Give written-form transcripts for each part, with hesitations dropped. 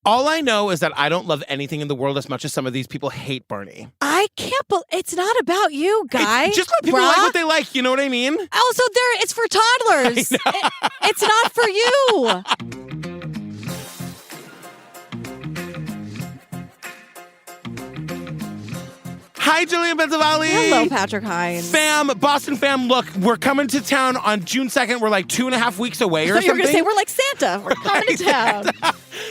All I know is that I don't love anything in the world as much as some of these people hate Barney. I can't believe it's not about you, guy. Just let people like what they like, you know what I mean? Also, it's for toddlers. It's not for you. Hi, Jillian Benzavalli. Hello, Patrick Hines. Boston fam, look, we're coming to town on June 2nd. We're like 2.5 weeks away or something. You were going to say we're like Santa. We're coming to town.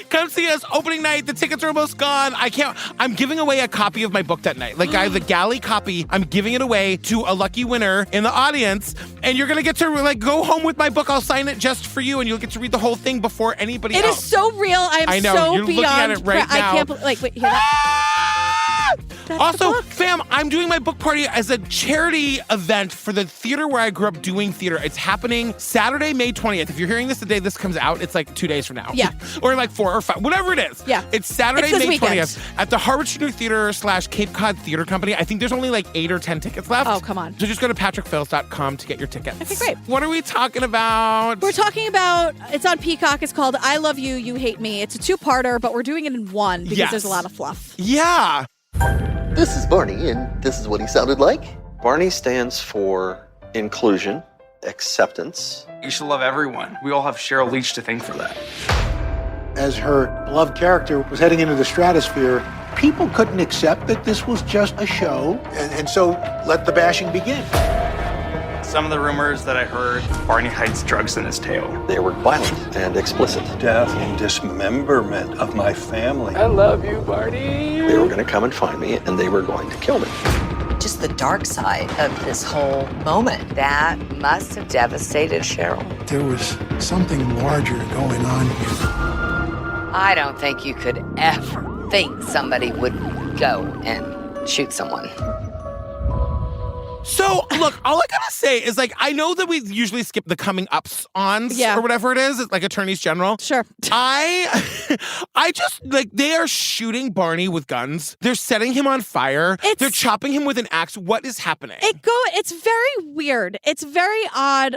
Come see us opening night. The tickets are almost gone. I'm giving away a copy of my book that night. Like, I have the galley copy. I'm giving it away to a lucky winner in the audience. And you're going to get to like go home with my book. I'll sign it just for you. And you'll get to read the whole thing before anybody else. It is so real. I know. You're looking at it right now. I can't believe, like, wait, hear that? Also, fam, I'm doing my book party as a charity event for the theater where I grew up doing theater. It's happening Saturday, May 20th. If you're hearing this the day this comes out, it's like 2 days from now. Yeah. Or like 4 or 5, whatever it is. Yeah. It's Saturday, May weekend. 20th at the Harvard Student Theater / Cape Cod Theater Company. I think there's only like 8 or 10 tickets left. Oh, come on. So just go to patrickfails.com to get your tickets. Okay, great. What are we talking about? We're talking about, it's on Peacock. It's called I Love You, You Hate Me. It's a 2-parter, but we're doing it in one because there's a lot of fluff. Yeah. This is Barney, and this is what he sounded like. Barney stands for inclusion, acceptance. You should love everyone. We all have Sheryl Leach to thank for that. As her beloved character was heading into the stratosphere, people couldn't accept that this was just a show, and so let the bashing begin. Some of the rumors that I heard, Barney hides drugs in his tail. They were violent and explicit. Death and dismemberment of my family. I love you, Barney. They were going to come and find me, and they were going to kill me. Just the dark side of this whole moment. That must have devastated Sheryl. There was something larger going on here. I don't think you could ever think somebody would go and shoot someone. So, look, all I gotta say is, like, I know that we usually skip the coming ups ons or whatever it is. It's like attorneys general. Sure. I just, like, they are shooting Barney with guns. They're setting him on fire. They're chopping him with an axe. What is happening? It's very weird. It's very odd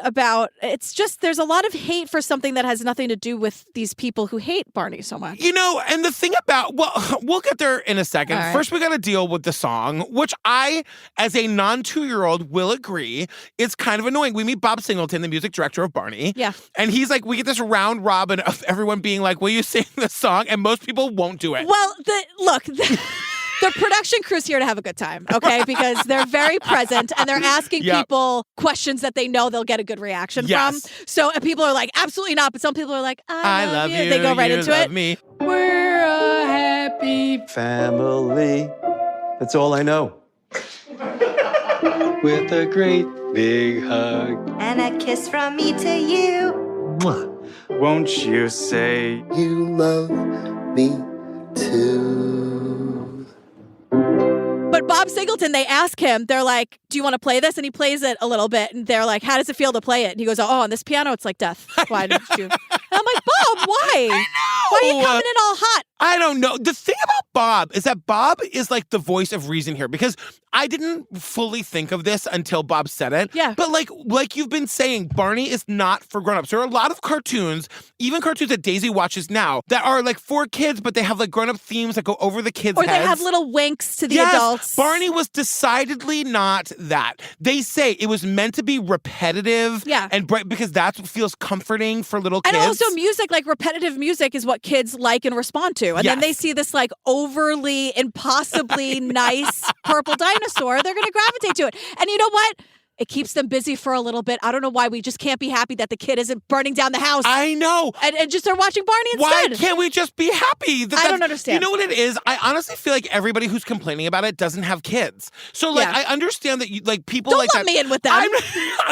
it's just, there's a lot of hate for something that has nothing to do with these people who hate Barney so much. You know, and the thing about, we'll get there in a second. Right. First, we gotta deal with the song, which I, as a non-2-year-old, will agree it's kind of annoying. We meet Bob Singleton, the music director of Barney. Yeah. And he's like, we get this round robin of everyone being like, will you sing this song? And most people won't do it. Well, the production crew's here to have a good time, okay? Because they're very present and they're asking people questions that they know they'll get a good reaction from. So people are like, absolutely not. But some people are like, I love you. They go right into it. Me. We're a happy family. That's all I know. With a great big hug. And a kiss from me to you. Mwah. Won't you say You love me too. But Bob Singleton, they ask him, they're like, do you want to play this? And he plays it a little bit. And they're like, how does it feel to play it? And he goes, oh, on this piano, it's like death. Why did you? And I'm like, Bob, why? I know. Why are you coming in all hot? I don't know. The thing about Bob is that Bob is like the voice of reason here, because I didn't fully think of this until Bob said it. Yeah. But like you've been saying, Barney is not for grown-ups. There are a lot of cartoons, even cartoons that Daisy watches now, that are like for kids, but they have like grown-up themes that go over the kids' Or heads. they have little winks to the adults. Barney was decidedly not that. They say it was meant to be repetitive. Yeah. And because that's what feels comforting for little kids. And also music, like repetitive music is what kids like and respond to. And then they see this like overly, impossibly nice purple dinosaur, they're going to gravitate to it. And you know what? It keeps them busy for a little bit. I don't know why we just can't be happy that the kid isn't burning down the house. I know. And just are watching Barney instead. Why can't we just be happy? I don't understand. You know what it is? I honestly feel like everybody who's complaining about it doesn't have kids. So like, I understand that you like people don't like let that. me in with them.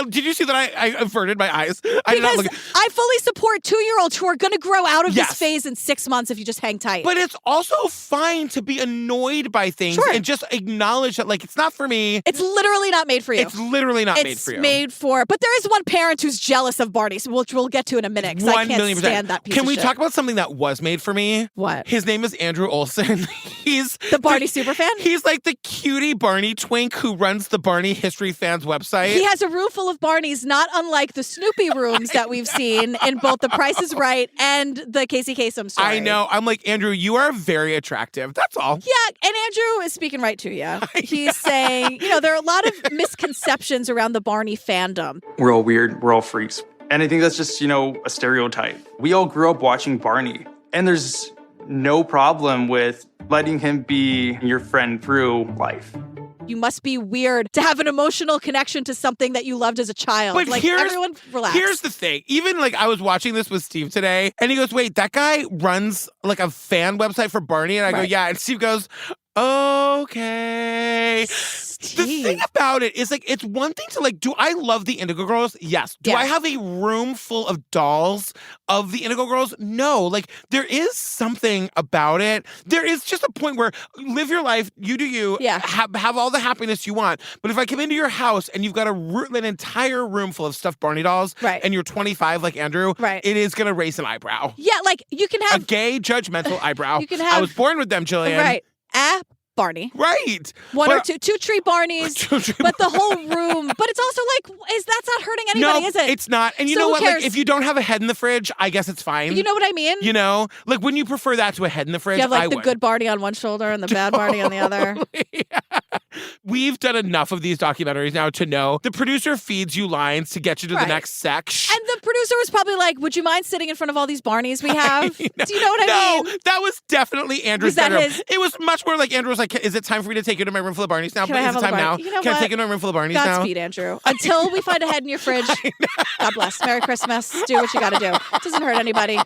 Did you see that I averted my eyes? I did Because not look I fully support 2-year-olds who are going to grow out of Yes. this phase in 6 months if you just hang tight. But it's also fine to be annoyed by things and just acknowledge that like it's not for me. It's literally not made for you. It's literally clearly not made for you. It's made for, but there is one parent who's jealous of Barney, which we'll get to in a minute because I can't stand that piece Can of we shit. talk about something that was made for me? What? His name is Andrew Olson. He's the Barney superfan? He's like the cutie Barney twink who runs the Barney History Fans website. He has a room full of Barneys, not unlike the Snoopy rooms that we've seen in both The Price is Right and the Casey Kasem story. I know. I'm like, Andrew, you are very attractive. That's all. Yeah, and Andrew is speaking right to you. He's saying, there are a lot of misconceptions around the Barney fandom. We're all weird. We're all freaks. And I think that's just, a stereotype. We all grew up watching Barney. And there's no problem with letting him be your friend through life. You must be weird to have an emotional connection to something that you loved as a child. But everyone relax. Here's the thing. Even I was watching this with Steve today, and he goes, wait, that guy runs a fan website for Barney? And I go, yeah. And Steve goes, okay. Steve. The thing about it is it's one thing to do I love the Indigo Girls? Yes. Do I have a room full of dolls of the Indigo Girls? No. There is something about it. There is just a point where live your life, you do you, have all the happiness you want. But if I come into your house and you've got an entire room full of stuffed Barney dolls, and you're 25 like Andrew, it is going to raise an eyebrow. Yeah, you can have a gay, judgmental eyebrow. You can have, I was born with them, Jillian. Right. Barney. Right. One or two tree Barneys, but the whole room. But it's also that's not hurting anybody, is it? No, it's not. And you know what? If you don't have a head in the fridge, I guess it's fine. You know what I mean? When you prefer that to a head in the fridge, you have the good Barney on one shoulder and the bad Barney on the other. We've done enough of these documentaries now to know the producer feeds you lines to get you to the next section. And the producer was probably like, would you mind sitting in front of all these Barneys we have? Do you know what I mean? No, that was definitely Andrew's bedroom. It was much more like Andrew was like, is it time for me to take you to my room full of Barneys now? Is it time now? Can I take you to my room full of Barneys now? Godspeed, Andrew. Until we find a head in your fridge. God bless. Merry Christmas. Do what you got to do. It doesn't hurt anybody.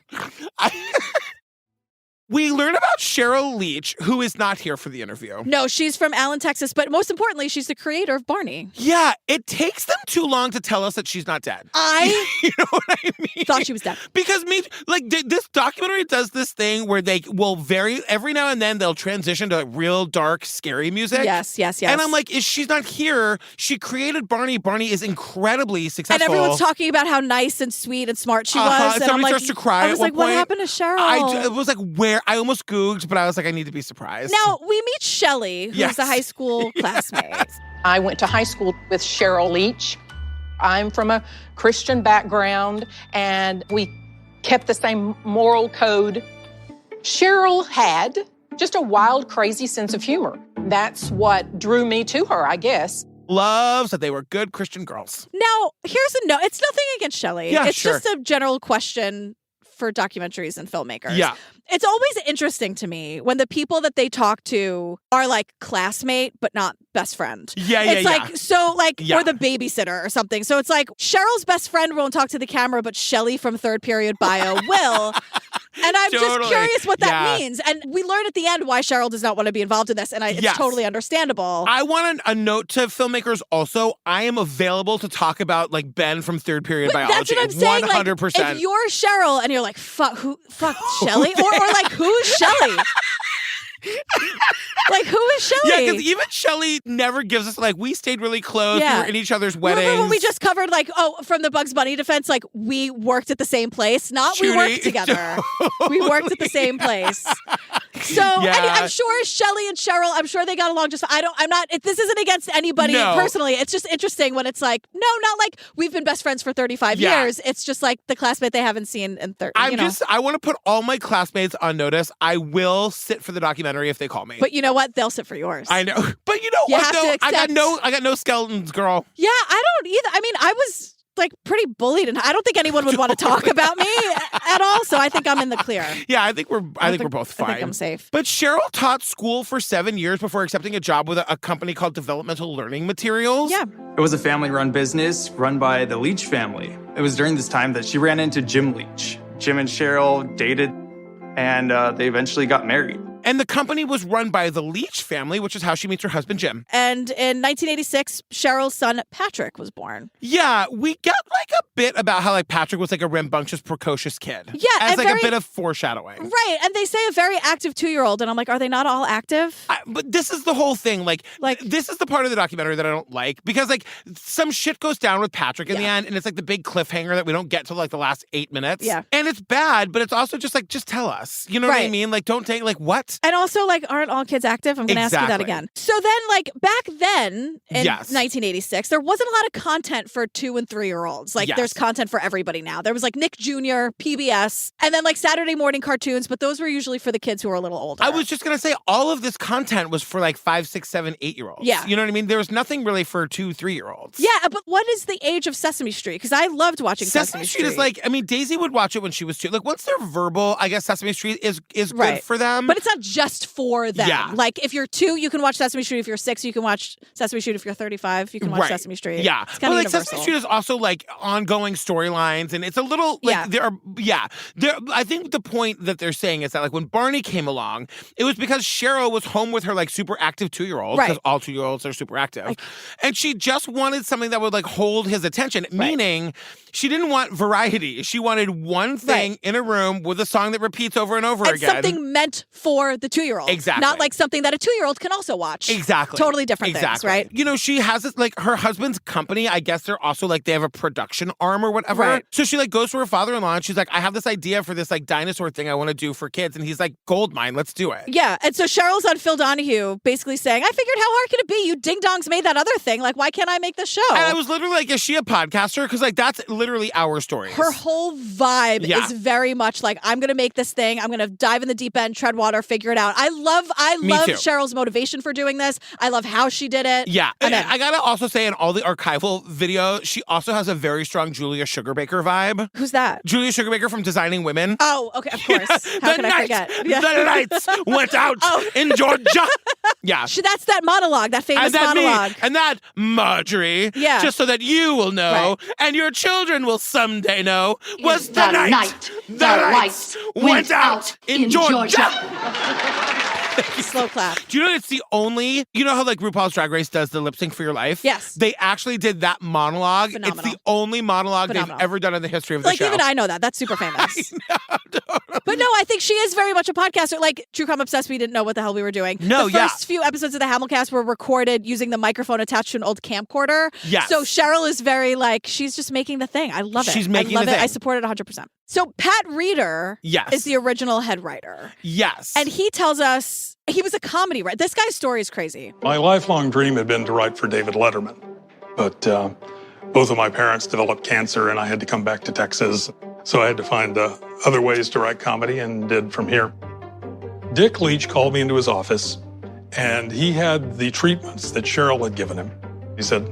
We learn about Sheryl Leach, who is not here for the interview. No, she's from Allen, Texas, but most importantly, she's the creator of Barney. Yeah, it takes them too long to tell us that she's not dead. You know what I mean? Thought she was dead. Because this documentary does this thing where they will every now and then they'll transition to real dark, scary music. Yes. And I'm like, she's not here. She created Barney. Barney is incredibly successful. And everyone's talking about how nice and sweet and smart she was. And somebody starts to cry. I was like, what happened to Sheryl? It was like, where? I almost Googled, but I was like, I need to be surprised. Now, we meet Shelley, who's a high school classmate. I went to high school with Sheryl Leach. I'm from a Christian background, and we kept the same moral code. Sheryl had just a wild, crazy sense of humor. That's what drew me to her, I guess. Loves that they were good Christian girls. Now, here's a note. It's nothing against Shelley. Yeah, it's just a general question for documentaries and filmmakers. Yeah. It's always interesting to me when the people that they talk to are classmate, but not best friend. It's or the babysitter or something. So it's Cheryl's best friend won't talk to the camera, but Shelley from Third Period Bio will. And I'm just curious what that means. And we learn at the end why Sheryl does not want to be involved in this. And it's totally understandable. I want a note to filmmakers also. I am available to talk about Ben from Third Period Biology. That's what I'm saying. 100%. If you're Sheryl and you're like, fuck Shelley? or who's Shelley? Who is Shelley? Yeah, because even Shelley never gives us, we stayed really close. We were in each other's weddings. Remember when we just covered, from the Bugs Bunny defense, we worked at the same place? Not Judy. We worked together. We worked at the same place. So, I'm sure Shelley and Sheryl, I'm sure they got along just, this isn't against anybody personally. It's just interesting when it's not we've been best friends for 35 years. It's just the classmate they haven't seen in 30, I want to put all my classmates on notice. I will sit for the documentary if they call me. But you know what? They'll sit for yours. I know. But you know what, though? I got no skeletons, girl. Yeah, I don't either. I mean, I was pretty bullied, and I don't think anyone would want to talk about me at all. So I think I'm in the clear. Yeah, I think we're both fine. I think I'm safe. But Sheryl taught school for 7 years before accepting a job with a company called Developmental Learning Materials. Yeah. It was a family-run business run by the Leach family. It was during this time that she ran into Jim Leach. Jim and Sheryl dated, and they eventually got married. And the company was run by the Leach family, which is how she meets her husband, Jim. And in 1986, Cheryl's son, Patrick, was born. Yeah, we get like a bit about how like Patrick was like a rambunctious, precocious kid. Yeah. As like a bit of foreshadowing. Right. And they say a very active 2-year-old. And I'm like, are they not all active? But this is the whole thing. Like, this is the part of the documentary that I don't like because like some shit goes down with Patrick in the end. And it's like the big cliffhanger that we don't get till like the last 8 minutes. Yeah. And it's bad, but it's also just like, just tell us. You know what I mean? Like, don't take, like, what? And also, like, aren't all kids active? I'm going to ask you that again. So then, like, back then in 1986, there wasn't a lot of content for 2- and 3-year-olds. Like, there's content for everybody now. There was like Nick Jr., PBS, and then like Saturday morning cartoons, but those were usually for the kids who were a little older. I was just going to say, all of this content was for like 5, 6, 7, 8-year-olds. Yeah. You know what I mean? There was nothing really for 2, 3-year-olds. Yeah, but what is the age of Sesame Street? Because I loved watching Sesame Street. Is like, I mean, Daisy would watch it when she was 2. Like, once they're verbal, I guess Sesame Street is good for them. But it's not just for them. Yeah. Like, if you're 2, you can watch Sesame Street. If you're 6, you can watch Sesame Street. If you're 35, you can watch Sesame Street. Yeah. It's But kind of like universal. Sesame Street is also like ongoing storylines, and it's a little like I think the point that they're saying is that like when Barney came along, it was because Sheryl was home with her like super active 2-year-old, because all 2-year-olds are super active. And she just wanted something that would like hold his attention, meaning she didn't want variety. She wanted one thing in a room with a song that repeats over and over again. Something meant for the 2-year-old. Exactly. Not like something that a 2-year-old can also watch. Exactly. Totally different things, right? You know, she has this, like, her husband's company, I guess they're also, like, they have a production arm or whatever. Right. So she, like, goes to her father-in-law and she's like, I have this idea for this, like, dinosaur thing I want to do for kids. And he's like, gold mine, let's do it. Yeah. And so Cheryl's on Phil Donahue basically saying, I figured how hard can it be? You ding-dongs made that other thing. Like, why can't I make the show? And I was literally like, is she a podcaster? Because, like, that's literally our story. Her whole vibe is very much like, I'm going to make this thing. I'm going to dive in the deep end, tread water, figure it out. I love Cheryl's motivation for doing this. I love how she did it. Yeah. And I got to also say, in all the archival video, she also has a very strong Julia Sugarbaker vibe. Who's that? Julia Sugarbaker from Designing Women. Oh, okay. Of course. How can I forget? The lights went out in Georgia. Yeah. That's that monologue, that famous monologue. And that Marjorie, just so that you will know, and your children will someday know, was the night the lights went out in Georgia. Slow clap. Do you know it's the only, you know how like RuPaul's Drag Race does the lip sync for your life? Yes. They actually did that monologue. Phenomenal. It's the only monologue they've ever done in the history of the show. Like, even I know that. That's super famous. I know, totally. But no, I think she is very much a podcaster. Like, True Crime Obsessed, we didn't know what the hell we were doing. No, the first few episodes of the Hamilcast were recorded using the microphone attached to an old camcorder. Yes. So Sheryl is very like, she's just making the thing. I love it. She's making I love the it. thing. I support it 100%. So Pat Reeder is the original head writer. Yes. And he tells us he was a comedy writer. This guy's story is crazy. My lifelong dream had been to write for David Letterman, but both of my parents developed cancer and I had to come back to Texas. So I had to find other ways to write comedy and did from here. Dick Leach called me into his office and he had the treatments that Sheryl had given him. He said,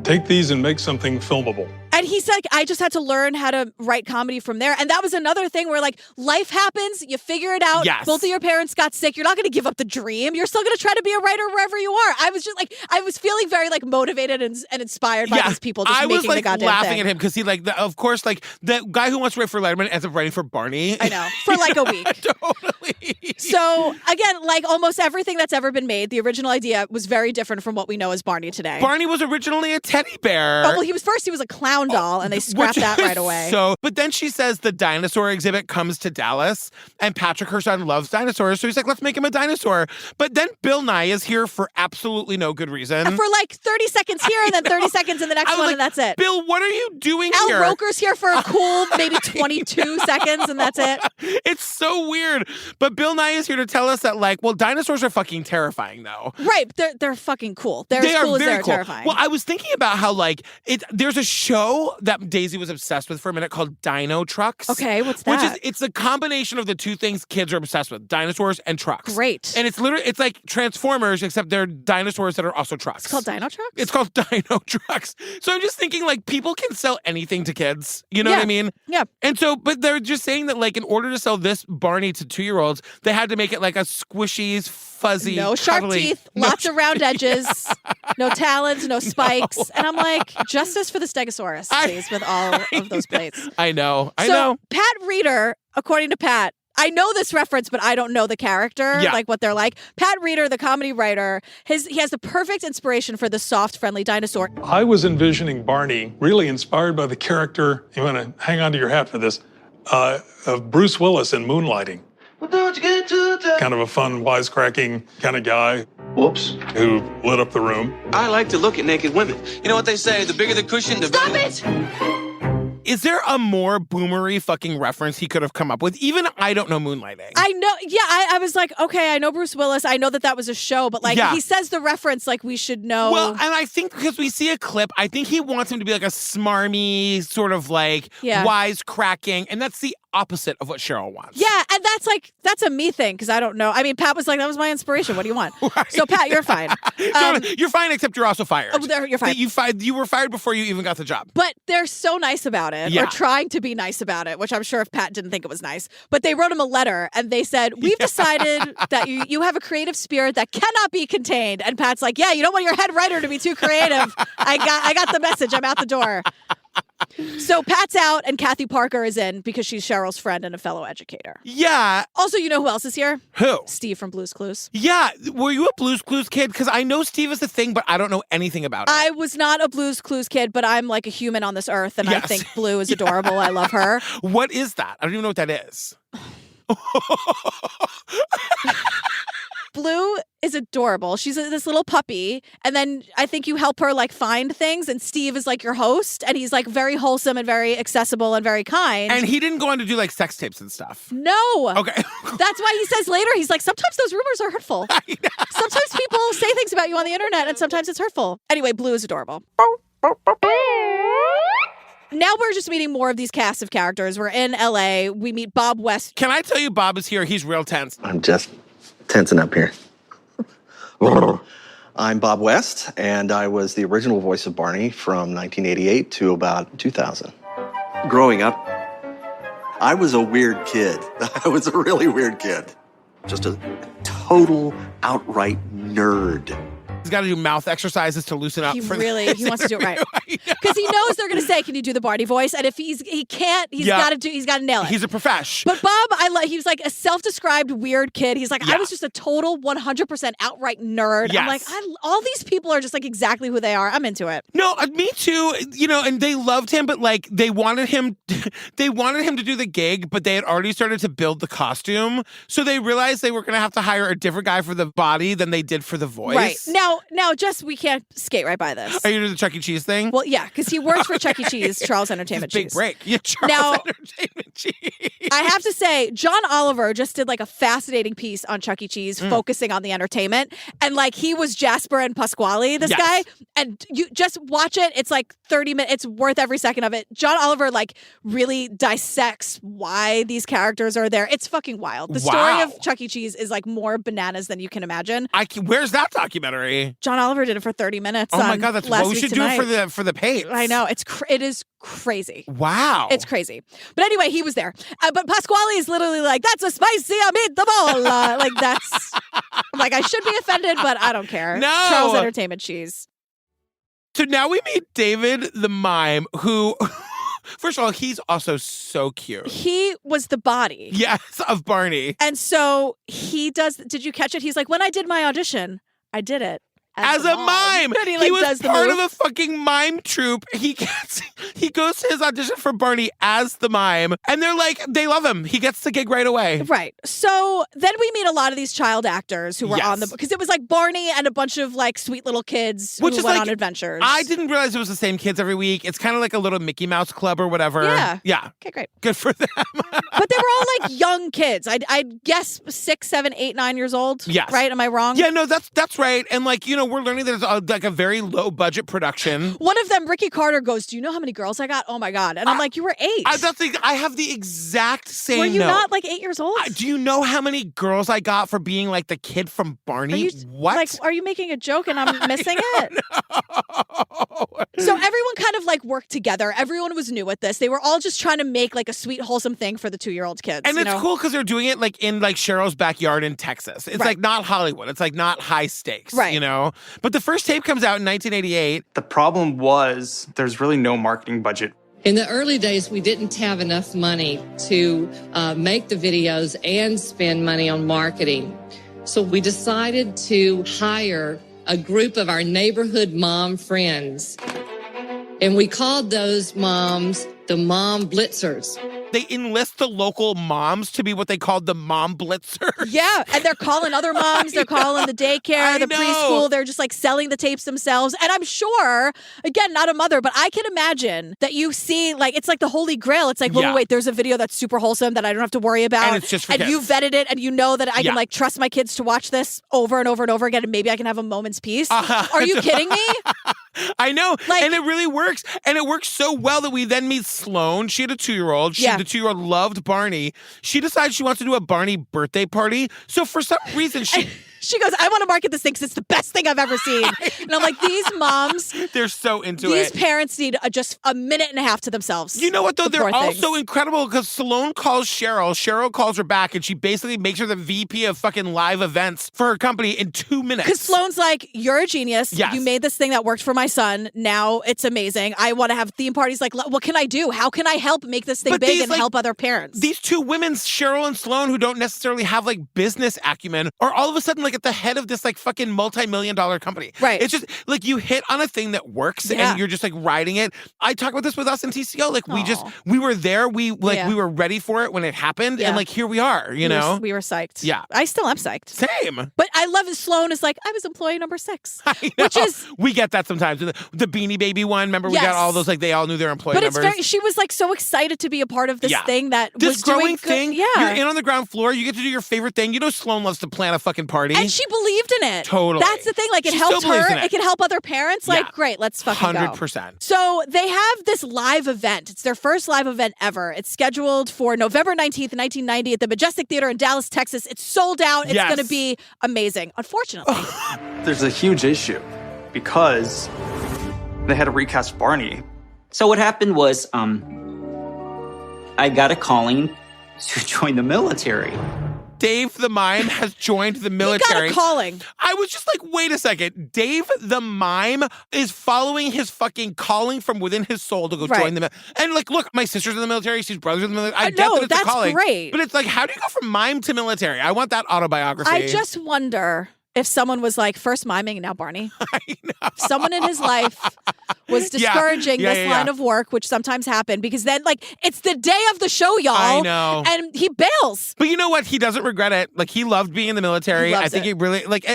take these and make something filmable. And he said, I just had to learn how to write comedy from there. And that was another thing where, like, life happens, you figure it out. Yes. Both of your parents got sick. You're not going to give up the dream. You're still going to try to be a writer wherever you are. I was just like, I was feeling very, like, motivated and inspired by these people just making the goddamn laughing thing. at him because he, like, of course, like, the guy who wants to write for Letterman ends up writing for Barney. I know. For like a week. Totally. So, again, like almost everything that's ever been made, the original idea was very different from what we know as Barney today. Barney was originally a teddy bear. Oh, well, he was a clown doll, and they scrapped that right away. So, but then she says the dinosaur exhibit comes to Dallas, and Patrick, her son, loves dinosaurs, so he's like, let's make him a dinosaur. But then Bill Nye is here for absolutely no good reason. For like 30 seconds here, and then 30 seconds in the next one, and that's it. Bill, what are you doing here? Al Roker's here for a cool maybe 22 seconds, and that's it. It's so weird. But Bill Nye is here to tell us that, like, well, dinosaurs are fucking terrifying, though. Right. They're fucking cool. They're as cool as they're terrifying. Well, I was thinking about how, like, there's a show that Daisy was obsessed with for a minute called Dino Trucks. Okay, what's that? It's a combination of the two things kids are obsessed with, dinosaurs and trucks. Great. And it's literally, it's like Transformers, except they're dinosaurs that are also trucks. It's called Dino Trucks? It's called Dino Trucks. So I'm just thinking, like, people can sell anything to kids. You know what I mean? Yeah. And so, but they're just saying that, like, in order to sell this Barney to 2-year-olds, they had to make it like a squishy, fuzzy, no sharp cuddly, teeth, lots of round edges, no talons, no spikes. And I'm like, justice for the Stegosaurus, please, with all of those plates. I know. So Pat Reeder, according to Pat, I know this reference, but I don't know the character, like what they're like. Pat Reeder, the comedy writer, he has the perfect inspiration for the soft, friendly dinosaur. I was envisioning Barney, really inspired by the character, you want to hang on to your hat for this, of Bruce Willis in Moonlighting. Kind of a fun, wisecracking kind of guy. Whoops. Who lit up the room. I like to look at naked women. You know what they say, the bigger the cushion, the Stop better. it! Is there a more boomery fucking reference he could have come up with? Even I don't know Moonlighting. I know. Yeah, I was like, okay, I know Bruce Willis. I know that was a show, but like he says the reference like we should know. Well, and I think because we see a clip, I think he wants him to be like a smarmy, sort of like wisecracking, and that's the opposite of what Sheryl wants. Yeah, and that's a me thing because I don't know. I mean, Pat was like, that was my inspiration. What do you want? Right. So Pat, you're fine. You're fine, except you're also fired. Oh, you're fine. You were fired before you even got the job. But they're so nice about it, or trying to be nice about it, which I'm sure if Pat didn't think it was nice. But they wrote him a letter and they said, we've decided that you have a creative spirit that cannot be contained. And Pat's like, yeah, you don't want your head writer to be too creative. I got the message. I'm out the door. So Pat's out and Kathy Parker is in because she's Cheryl's friend and a fellow educator. Yeah. Also, you know who else is here? Who? Steve from Blue's Clues. Yeah. Were you a Blue's Clues kid? Because I know Steve is a thing, but I don't know anything about it. I was not a Blue's Clues kid, but I'm like a human on this earth, and I think Blue is adorable. I love her. What is that? I don't even know what that is. Blue is adorable. She's this little puppy, and then I think you help her like find things, and Steve is like your host, and he's like very wholesome and very accessible and very kind. And he didn't go on to do like sex tapes and stuff. No. Okay. That's why he says later, he's like, sometimes those rumors are hurtful. Sometimes people say things about you on the internet, and sometimes it's hurtful. Anyway, Blue is adorable. Now we're just meeting more of these cast of characters. We're in LA. We meet Bob West. Can I tell you Bob is here? He's real tense. I'm just tensing up here. I'm Bob West, and I was the original voice of Barney from 1988 to about 2000. Growing up, I was a weird kid. I was a really weird kid. Just a total, outright nerd. He's got to do mouth exercises to loosen up. He wants to do it right. Because he knows they're going to say, can you do the Barney voice? And if he can't, he's got to nail it. He's a profesh. But Bob, he was like a self-described weird kid. He's like, I was just a total 100% outright nerd. Yes. I'm like, all these people are just like exactly who they are. I'm into it. No, me too. And they loved him, but like they wanted him to do the gig, but they had already started to build the costume. So they realized they were going to have to hire a different guy for the body than they did for the voice. Right. Now, just we can't skate right by this. Are you doing the Chuck E. Cheese thing? Well, yeah, because he works for Chuck E. Cheese, Charles Entertainment Cheese. Big break. Yeah, Charles Entertainment Cheese. I have to say, John Oliver just did like a fascinating piece on Chuck E. Cheese, focusing on the entertainment. And like he was Jasper and Pasquale, this guy. And you just watch it. It's like 30 minutes. It's worth every second of it. John Oliver like really dissects why these characters are there. It's fucking wild. The story of Chuck E. Cheese is like more bananas than you can imagine. Where's that documentary? John Oliver did it for 30 minutes. Oh my God, that's what we should do it for the page. I know. it is crazy. Wow. It's crazy. But anyway, he was there. But Pasquale is literally like, that's a spicy meatball. Like that's, I'm like, I should be offended, but I don't care. No. Charles Entertainment Cheese. So now we meet David the mime, who, first of all, he's also so cute. He was the body. Yes, of Barney. And so he does, did you catch it? He's like, when I did my audition, I did it as a mime. And he was does part of a fucking mime troupe. He goes to his audition for Barney as the mime, and they're like, they love him. He gets the gig right away. Right. So then we meet a lot of these child actors who were on the, because it was like Barney and a bunch of like sweet little kids who went on adventures. I didn't realize it was the same kids every week. It's kind of like a little Mickey Mouse club or whatever. Yeah. Okay, great. Good for them. But they were all like young kids. I'd guess 6, 7, 8, 9 years old. Yes. Right? Am I wrong? Yeah, no, that's right. And like, we're learning that it's like a very low budget production. One of them, Ricky Carter, goes, do you know how many girls I got? Oh my God. And I'm like, you were 8. I have the exact same Were you note. not like 8 years old? Do you know how many girls I got for being like the kid from Barney? What? Like, are you making a joke and I'm missing it? So everyone kind of like worked together. Everyone was new at this. They were all just trying to make like a sweet, wholesome thing for the 2-year-old kids. And it's cool because they're doing it like in like Cheryl's backyard in Texas. It's like not Hollywood. It's like not high stakes, But the first tape comes out in 1988. The problem was there's really no marketing budget. In the early days, we didn't have enough money to make the videos and spend money on marketing. So we decided to hire a group of our neighborhood mom friends. And we called those moms the Mom Blitzers. They enlist the local moms to be what they called the Mom Blitzers. Yeah, and they're calling other moms. They're calling the daycare, the preschool. They're just like selling the tapes themselves. And I'm sure, again, not a mother, but I can imagine that you see, like, it's like the Holy Grail. It's like, wait, there's a video that's super wholesome that I don't have to worry about. And it's just for kids. You vetted it, and you know that I can like trust my kids to watch this over and over and over again, and maybe I can have a moment's peace. Are you kidding me? I know. And it really works. And it works so well that we then meet Sloane. She had a 2-year-old. The 2-year-old loved Barney. She decides she wants to do a Barney birthday party. So for some reason, she goes, I want to market this thing because it's the best thing I've ever seen. And I'm like, these moms. They're so into These parents need just a minute and a half to themselves. You know what, though? They're also incredible because Sloane calls Sheryl. Sheryl calls her back, and she basically makes her the VP of fucking live events for her company in 2 minutes. Because Sloane's like, you're a genius. Yes. You made this thing that worked for my son. Now it's amazing. I want to have theme parties. Like, what can I do? How can I help make this thing big and help other parents? These two women, Sheryl and Sloane, who don't necessarily have like business acumen, are all of a sudden like at the head of this like fucking multi-million-dollar company. Right. It's just like you hit on a thing that works and you're just like riding it. I talk about this with us in TCO. Like we were there. We were ready for it when it happened. And like, here we are, you know? We were psyched. Yeah. I still am psyched. Same. But I love it. Sloane is like, I was employee number 6. I know. Which is. We get that sometimes. The Beanie Baby one. Remember we got all those, like they all knew their employee numbers. But she was like so excited to be a part of this thing that was growing doing thing. Yeah. You're in on the ground floor. You get to do your favorite thing. You know Sloane loves to plan a fucking party. And she believed in it. Totally. That's the thing. Like, it helped her. It can help other parents. Like, great, let's fucking 100%. go. So they have this live event. It's their first live event ever. It's scheduled for November 19th, 1990 at the Majestic Theater in Dallas, Texas. It's sold out. It's going to be amazing. Unfortunately. There's a huge issue because they had to recast Barney. So what happened was I got a calling to join the military. Dave the Mime has joined the military. He got a calling. I was just like, wait a second. Dave the Mime is following his fucking calling from within his soul to go join the military. And like, look, my sister's in the military. She's brother's in the military. I get that it's a calling. Great. But it's like, how do you go from mime to military? I want that autobiography. I just wonder if someone was like, first miming and now Barney. I know. Someone in his life was discouraging this line of work, which sometimes happened because then, like, it's the day of the show, y'all. I know. And he bails. But you know what? He doesn't regret it. Like, he loved being in the military. I think he really, like,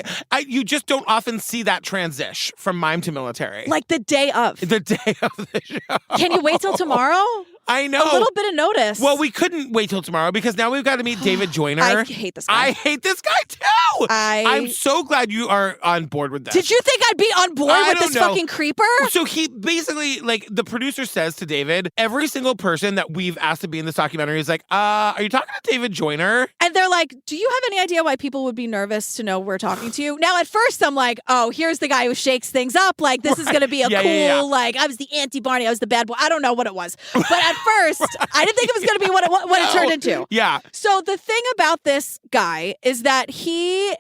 you just don't often see that transition from mime to military. Like the day of. The day of the show. Can you wait till tomorrow? I know. A little bit of notice. Well, we couldn't wait till tomorrow because now we've got to meet David Joyner. I hate this guy. I hate this guy too. I'm so glad you are on board with this. Did you think I'd be on board with this fucking creeper? So he basically, like, the producer says to David, every single person that we've asked to be in this documentary is like, are you talking to David Joyner? And they're like, do you have any idea why people would be nervous to know we're talking to you? Now, at first, I'm like, oh, here's the guy who shakes things up. Like, this is going to be a cool, like, I was the anti-Barney, I was the bad boy. I don't know what it was. But at first, I didn't think it was going to be what it turned into. Yeah. So the thing about this guy is that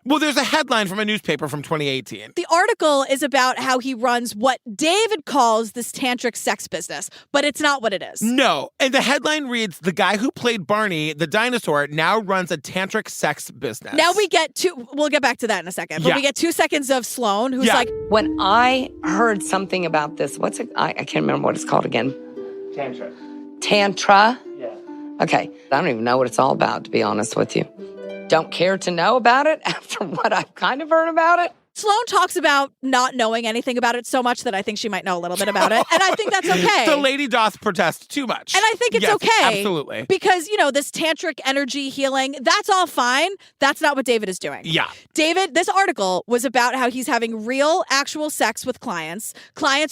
Well, there's a headline from a newspaper from 2018. The article is about how he runs what David calls this tantric sex business, but it's not what it is. No. And the headline reads, the guy who played Barney the dinosaur now runs a tantric sex business. Now we'll get back to that in a second, but we get 2 seconds of Sloane, who's like... When I heard something about this, I can't remember what it's called again. Tantra? Yeah. Okay. I don't even know what it's all about, to be honest with you. Don't care to know about it after what I've kind of heard about it. Sloane talks about not knowing anything about it so much that I think she might know a little bit about it. And I think that's okay. The lady doth protest too much. And I think it's okay. Absolutely. Because, this tantric energy healing, that's all fine. That's not what David is doing. Yeah. David, this article was about how he's having real, actual sex with clients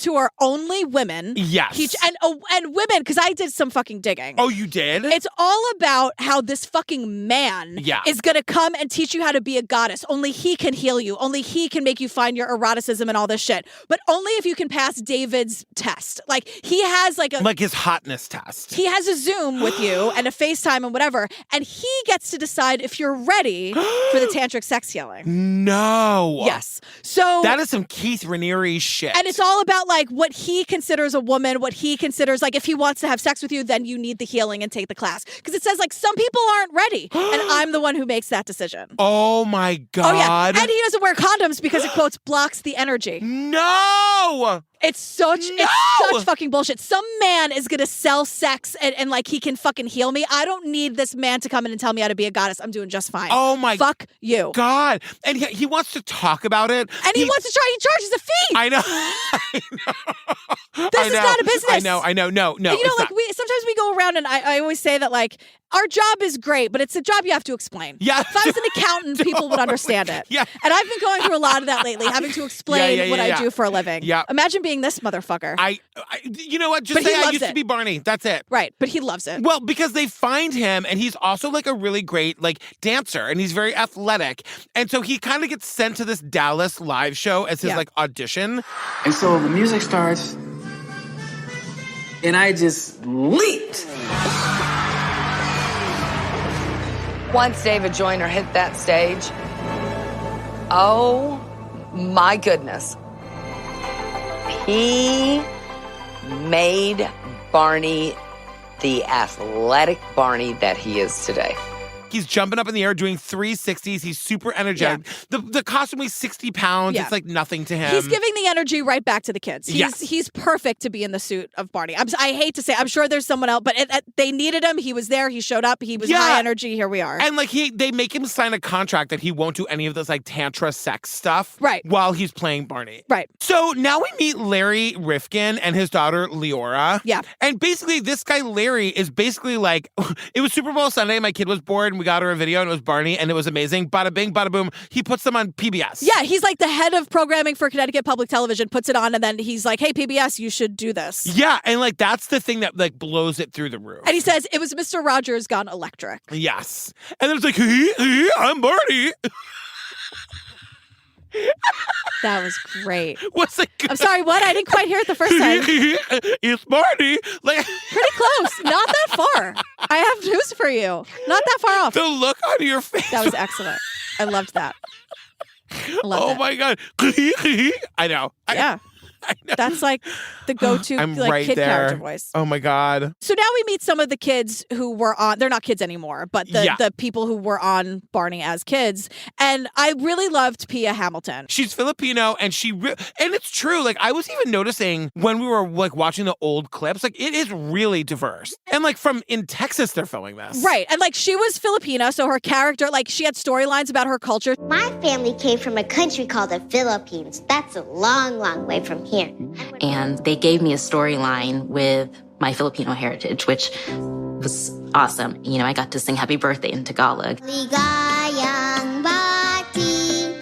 who are only women. Yes. And women, because I did some fucking digging. Oh, you did? It's all about how this fucking man is going to come and teach you how to be a goddess. Only he can heal you. Only he can can make you find your eroticism and all this shit. But only if you can pass David's test. Like, he has like his hotness test. He has a Zoom with you and a FaceTime and whatever, and he gets to decide if you're ready for the tantric sex healing. No. Yes. So that is some Keith Raniere shit. And it's all about like what he considers a woman, what he considers like if he wants to have sex with you, then you need the healing and take the class. Because it says like some people aren't ready, and I'm the one who makes that decision. Oh my God. Oh yeah, and he doesn't wear condoms because it quotes blocks the energy. No. It's such fucking bullshit. Some man is gonna sell sex and like he can fucking heal me. I don't need this man to come in and tell me how to be a goddess. I'm doing just fine. Oh my fuck you. God. And he wants to talk about it. And he wants to try. He charges a fee. I know. This is not a business. I know. No. And, you know, like sometimes we go around and I always say that like our job is great, but it's a job you have to explain. Yeah. If I was an accountant, people would understand it. Yeah. And I've been going through a lot of that lately, having to explain what I do for a living. Yeah. Imagine being this motherfucker. You know what? Just say I used to be Barney. That's it. Right. But he loves it. Well, because they find him and he's also like a really great like dancer and he's very athletic. And so he kind of gets sent to this Dallas live show as his like audition. And so the music starts and I just leaped. Once David Joyner hit that stage, oh my goodness. He made Barney the athletic Barney that he is today. He's jumping up in the air, doing 360s. He's super energetic. Yeah. The costume weighs 60 pounds. Yeah. It's like nothing to him. He's giving the energy right back to the kids. He's perfect to be in the suit of Barney. I hate to say, I'm sure there's someone else, but they needed him. He was there. He showed up. He was high energy. Here we are. And like they make him sign a contract that he won't do any of this like tantra sex stuff. Right. While he's playing Barney. Right. So now we meet Larry Rifkin and his daughter Leora. Yeah. And basically this guy Larry is basically like, it was Super Bowl Sunday. My kid was bored and we got her a video and it was Barney and it was amazing. Bada bing, bada boom. He puts them on PBS. Yeah, he's like the head of programming for Connecticut Public Television, puts it on, and then he's like, hey, PBS, you should do this. Yeah, and like that's the thing that like blows it through the roof. And he says, it was Mr. Rogers gone electric. Yes. And then it's like, I'm Barney. That was great. What's it? I'm sorry, what? I didn't quite hear it the first time. It's Barney. Like pretty close. Not that far. I have news for you. Not that far off. The look on your face. That was excellent. I loved that. My God. I know. Yeah. I know. That's like the go-to like right kid there. character voice. Oh my God. So now we meet some of the kids who were on, they're not kids anymore, but the people who were on Barney as kids. And I really loved Pia Hamilton. She's Filipino and and it's true. Like I was even noticing when we were like watching the old clips, like it is really diverse. And like in Texas, they're filming this. Right. And like she was Filipina. So her character, like she had storylines about her culture. My family came from a country called the Philippines. That's a long, long way from here. And they gave me a storyline with my Filipino heritage, which was awesome. You know, I got to sing Happy Birthday in Tagalog. Maligayang bati,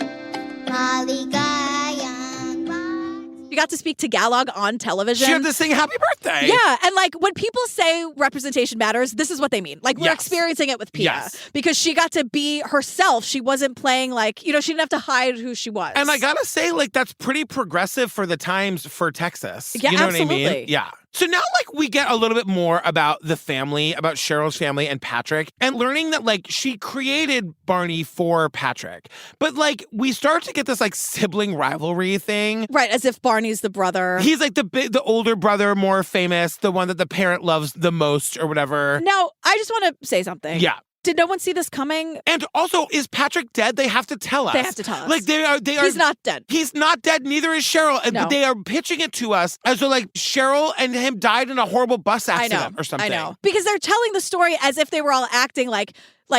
You got to speak Tagalog on television. She had to sing Happy Birthday. Yeah. And like when people say representation matters, this is what they mean. Like we're experiencing it with Pia. Yes. Because she got to be herself. She wasn't playing like, she didn't have to hide who she was. And I gotta say, like, that's pretty progressive for the times for Texas. Yeah, you know absolutely. what I mean? Yeah. So now, like, we get a little bit more about the family, about Sheryl's family and Patrick, and learning that, like, she created Barney for Patrick. But, like, we start to get this, like, sibling rivalry thing. Right, as if Barney's the brother. He's, like, the older brother, more famous, the one that the parent loves the most or whatever. Now, I just want to say something. Yeah. Did no one see this coming? And also, is Patrick dead? They have to tell us. They have to tell us. Like they are. He's not dead. He's not dead. Neither is Sheryl. No. But they are pitching it to us as though like Sheryl and him died in a horrible bus accident or something. I know. Because they're telling the story as if they were all acting like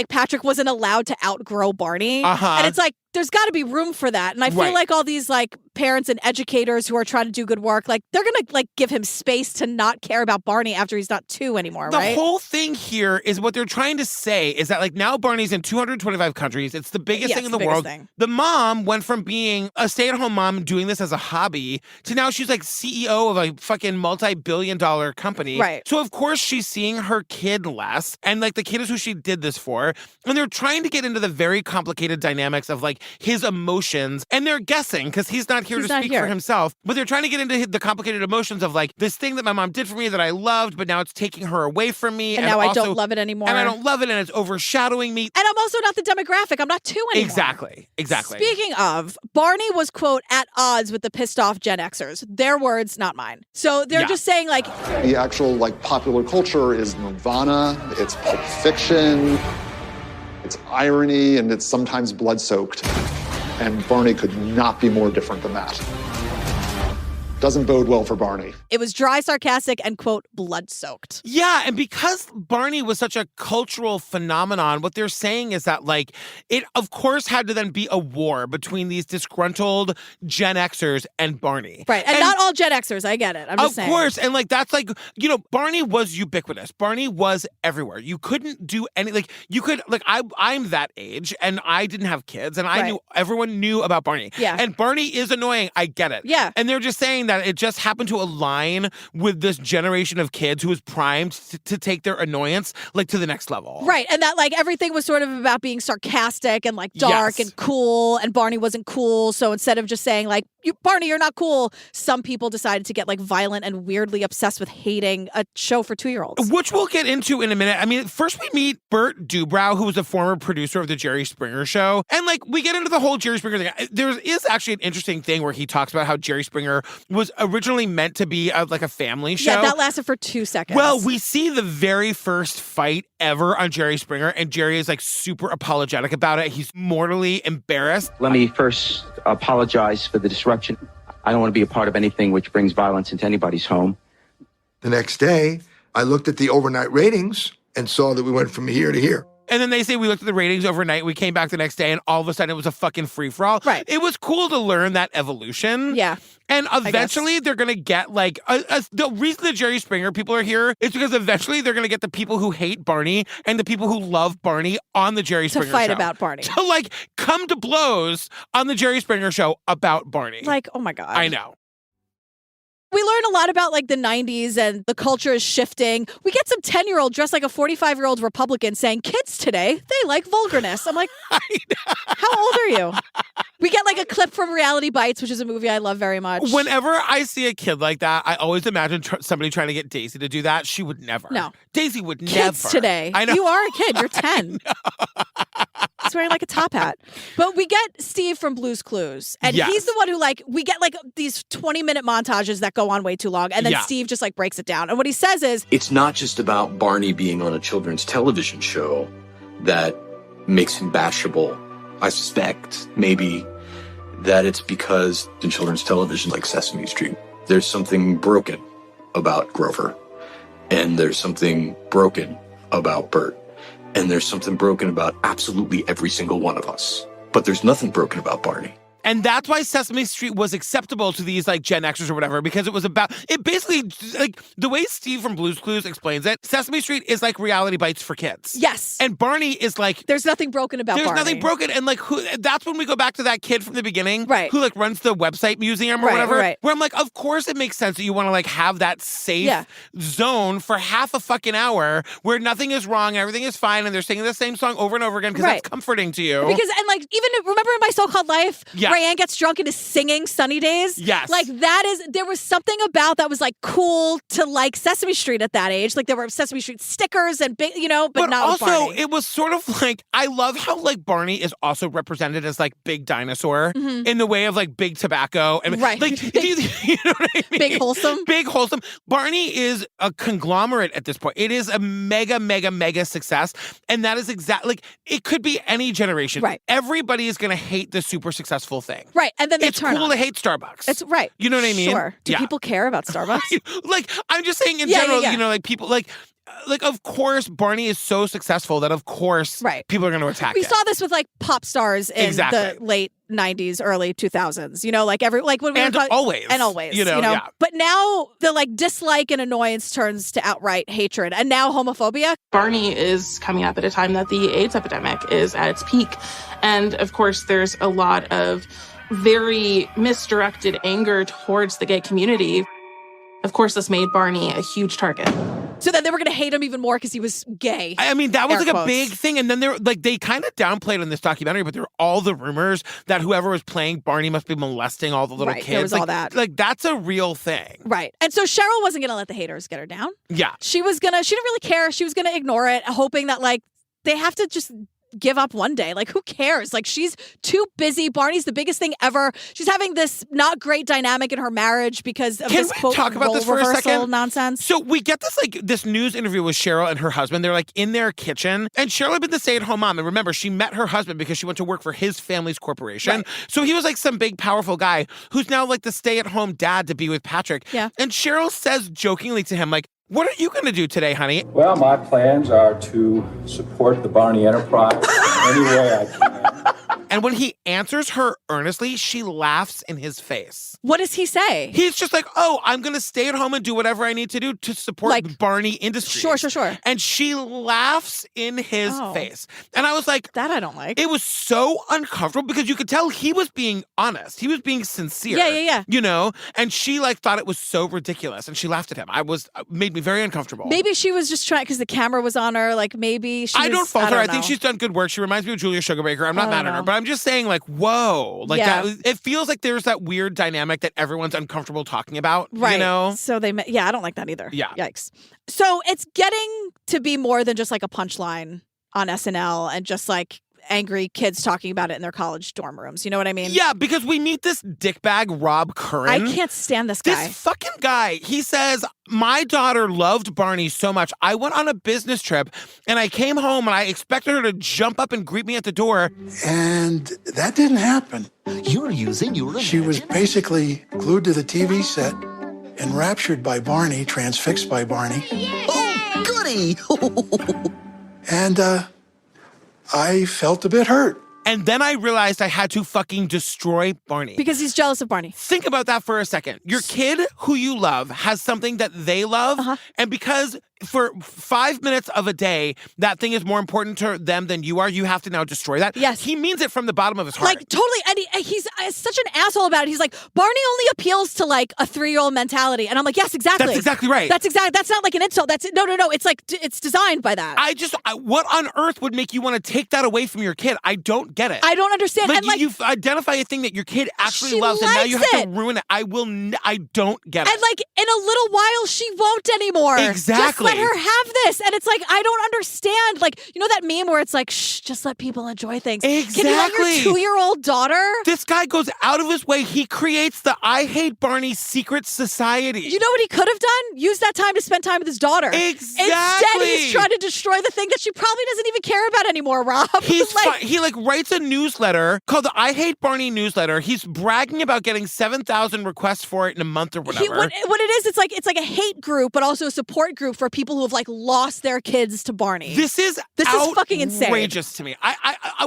Patrick wasn't allowed to outgrow Barney. Uh-huh. And it's like, there's got to be room for that. And I feel like all these like parents and educators who are trying to do good work, like they're going to like give him space to not care about Barney after he's not 2 anymore, the right? The whole thing here is what they're trying to say is that like now Barney's in 225 countries. It's the biggest thing in the world. The mom went from being a stay-at-home mom doing this as a hobby to now she's like CEO of a fucking multi-billion-dollar company. Right. So of course she's seeing her kid less, and like the kid is who she did this for. And they're trying to get into the very complicated dynamics of like his emotions, and they're guessing because he's not here to speak for himself, but they're trying to get into the complicated emotions of like this thing that my mom did for me that I loved, but now it's taking her away from me. And now I don't love it anymore. And I don't love it, and it's overshadowing me. And I'm also not the demographic. I'm not 2 anymore. Exactly. Speaking of, Barney was, quote, at odds with the pissed off Gen Xers. Their words, not mine. So they're just saying like... The actual like popular culture is Nirvana, it's Pulp Fiction, it's irony, and it's sometimes blood-soaked. And Barney could not be more different than that. Doesn't bode well for Barney. It was dry, sarcastic, and, quote, blood-soaked. Yeah, and because Barney was such a cultural phenomenon, what they're saying is that, like, it, of course, had to then be a war between these disgruntled Gen Xers and Barney. Right, and not all Gen Xers, I get it. I'm just saying. Of course, and, like, that's, like, you know, Barney was ubiquitous. Barney was everywhere. You couldn't do any, like, you could, like, I'm that age, and I didn't have kids, and I knew, everyone knew about Barney. Yeah. And Barney is annoying, I get it. Yeah. And they're just saying that it just happened to align with this generation of kids who was primed to take their annoyance like to the next level. Right. And that like everything was sort of about being sarcastic and like dark and cool, and Barney wasn't cool. So instead of just saying like, Barney, you're not cool, some people decided to get like violent and weirdly obsessed with hating a show for 2-year-olds. Which we'll get into in a minute. I mean, first we meet Bert Dubrow, who was a former producer of the Jerry Springer Show. And like we get into the whole Jerry Springer thing. There is actually an interesting thing where he talks about how Jerry Springer was originally meant to be like a family show. Yeah, that lasted for 2 seconds. Well, we see the very first fight ever on Jerry Springer, and Jerry is like super apologetic about it. He's mortally embarrassed. Let me first apologize for the disruption. I don't want to be a part of anything which brings violence into anybody's home. The next day, I looked at the overnight ratings and saw that we went from here to here. And then they say we looked at the ratings overnight. We came back the next day, and all of a sudden it was a fucking free-for-all. Right. It was cool to learn that evolution. Yeah. And eventually they're going to get like, the reason the Jerry Springer people are here is because eventually they're going to get the people who hate Barney and the people who love Barney on the Jerry Springer Show. To fight about Barney. To like come to blows on the Jerry Springer Show about Barney. Like, oh my God. I know. We learn a lot about like the 90s and the culture is shifting. We get some 10-year-old dressed like a 45-year-old Republican saying kids today, they like vulgarness. I'm like, how old are you? We get like a clip from Reality Bites, which is a movie I love very much. Whenever I see a kid like that, I always imagine somebody trying to get Daisy to do that. She would never. No. Daisy would Kids never. today. I know. You are a kid. You're 10. He's wearing like a top hat. But we get Steve from Blue's Clues. And he's the one who like, we get like these 20-minute montages that go on way too long. And then Steve just like breaks it down. And what he says is, it's not just about Barney being on a children's television show that makes him bashable. I suspect maybe that it's because in children's television like Sesame Street, there's something broken about Grover. And there's something broken about Bert. And there's something broken about absolutely every single one of us. But there's nothing broken about Barney. And that's why Sesame Street was acceptable to these like Gen Xers or whatever, because it was about, it basically, like the way Steve from Blue's Clues explains it, Sesame Street is like Reality Bites for kids. Yes. And Barney is like, there's nothing broken about Barney. Barney. There's nothing broken. And like, that's when we go back to that kid from the beginning, right? Who like runs the website museum or whatever, right. Where I'm like, of course it makes sense that you want to like have that safe zone for half a fucking hour where nothing is wrong and everything is fine and they're singing the same song over and over again because that's comforting to you. Because, and like, even remember in My So-Called Life, Rayanne gets drunk and is singing Sunny Days? Yes. Like that is, there was something about that was like cool to like Sesame Street at that age. Like there were Sesame Street stickers and big, you know, but not also with Barney. It was sort of like, I love how like Barney is also represented as like Big Dinosaur in the way of like Big Tobacco and like you know what I mean? Big Wholesome. Big Wholesome. Barney is a conglomerate at this point. It is a mega success, and that is exactly like it could be any generation. Right. Everybody is going to hate the super successful thing. Right, and then they it's turn cool on. to hate Starbucks. It's right. You know what I mean? Sure. Do people care about Starbucks? Like I'm just saying in general, you know, like people like. like, of course, Barney is so successful that, of course, people are going to attack We him. saw this with, like, pop stars in the late 90s, early 2000s, you know, like when we And always. You know? Yeah. But now the, like, dislike and annoyance turns to outright hatred, and now homophobia. Barney is coming up at a time that the AIDS epidemic is at its peak. And, of course, there's a lot of very misdirected anger towards the gay community. Of course, this made Barney a huge target. So then they were going to hate him even more because he was gay. I mean, that was Air like quotes. a big thing. And then they kind of downplayed in this documentary, but there were all the rumors that whoever was playing Barney must be molesting all the little kids. There was all that. Like, that's a real thing. Right. And so Sheryl wasn't going to let the haters get her down. Yeah. She didn't really care. She was going to ignore it, hoping that, like, they have to just give up one day. Like, who cares? Like, she's too busy. Barney's the biggest thing ever. She's having this not great dynamic in her marriage because of this quote talk about role this for a reversal second? nonsense. So we get this news interview with Sheryl and her husband. They're like in their kitchen, and Sheryl had been the stay-at-home mom. And remember, she met her husband because she went to work for his family's corporation. Right. So he was like some big, powerful guy who's now like the stay-at-home dad to be with Patrick. Yeah. And Sheryl says jokingly to him, like, "What are you going to do today, honey?" Well, my plans are to support the Barney enterprise in any way I can. And when he answers her earnestly, she laughs in his face. What does he say? He's just like, "Oh, I'm going to stay at home and do whatever I need to do to support the Barney industry." Sure. And she laughs in his face. And I was like, that I don't like. It was so uncomfortable because you could tell he was being honest. He was being sincere. Yeah. You know? And she like thought it was so ridiculous and she laughed at him. Made me very uncomfortable. Maybe she was just trying because the camera was on her. Like, maybe she I don't fault her. I think know. she's done good work. She reminds me of Julia Sugarbaker. I'm not mad at her, but I'm just saying, like, whoa. Like, it feels like there's that weird dynamic that everyone's uncomfortable talking about. Right. You know? So I don't like that either. Yeah. Yikes. So it's getting to be more than just like a punchline on SNL and just like angry kids talking about it in their college dorm rooms. You know what I mean? Yeah, because we meet this dickbag Rob Curran. I can't stand this guy. This fucking guy. He says, "My daughter loved Barney so much. I went on a business trip and I came home and I expected her to jump up and greet me at the door." And that didn't happen. You're using your She was basically glued to the TV set, enraptured by Barney, transfixed by Barney. Oh, goody! And I felt a bit hurt. And then I realized I had to fucking destroy Barney. Because he's jealous of Barney. Think about that for a second. Your kid who you love has something that they love. And because for 5 minutes of a day, that thing is more important to them than you are, you have to now destroy that. Yes. He means it from the bottom of his heart. Like, totally. And he's such an asshole about it. He's like, Barney only appeals to like a 3-year-old mentality. And I'm like, yes, exactly. That's exactly right. That's not like an insult. No. It's like, it's designed by that. What on earth would make you want to take that away from your kid? I don't get it. I don't understand. Like, And like, you identify a thing that your kid actually she loves, and now you likes have to it. ruin it. I don't get it. and like, in a little while, she won't anymore. Exactly. Just let her have this. And it's like, I don't understand. Like, you know that meme where it's like, shh, just let people enjoy things. Exactly. Can you let your 2-year-old daughter? This guy goes out of his way. He creates the I Hate Barney secret society. You know what he could have done? Use that time to spend time with his daughter. Exactly. Instead, he's trying to destroy the thing that she probably doesn't even care about anymore, Rob. He writes a newsletter called the I Hate Barney newsletter. He's bragging about getting 7,000 requests for it in a month or whatever. What it is, it's like a hate group, but also a support group for people who have like lost their kids to Barney. This is fucking insane. Outrageous to me.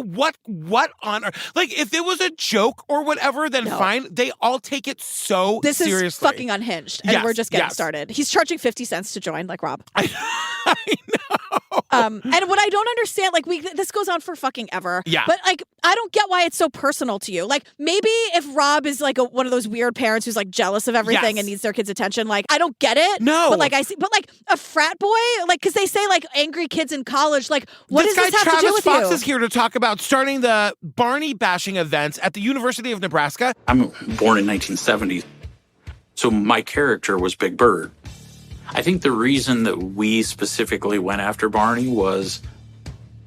What on earth? Like, if it was a joke or whatever, then fine. They all take it so seriously. This is fucking unhinged, and we're just getting started. He's charging 50 cents to join, like Rob. I know. And what I don't understand, like this goes on for fucking ever. Yeah. But like, I don't get why it's so personal to you. Like, maybe if Rob is like one of those weird parents who's like jealous of everything and needs their kids' attention, like I don't get it. No. But like but like a frat boy, like because they say like angry kids in college, like what does this have Travis to do with Fox you? is here to talk about starting the Barney bashing events at the University of Nebraska. I'm born in 1970, so my character was Big Bird. I think the reason that we specifically went after Barney was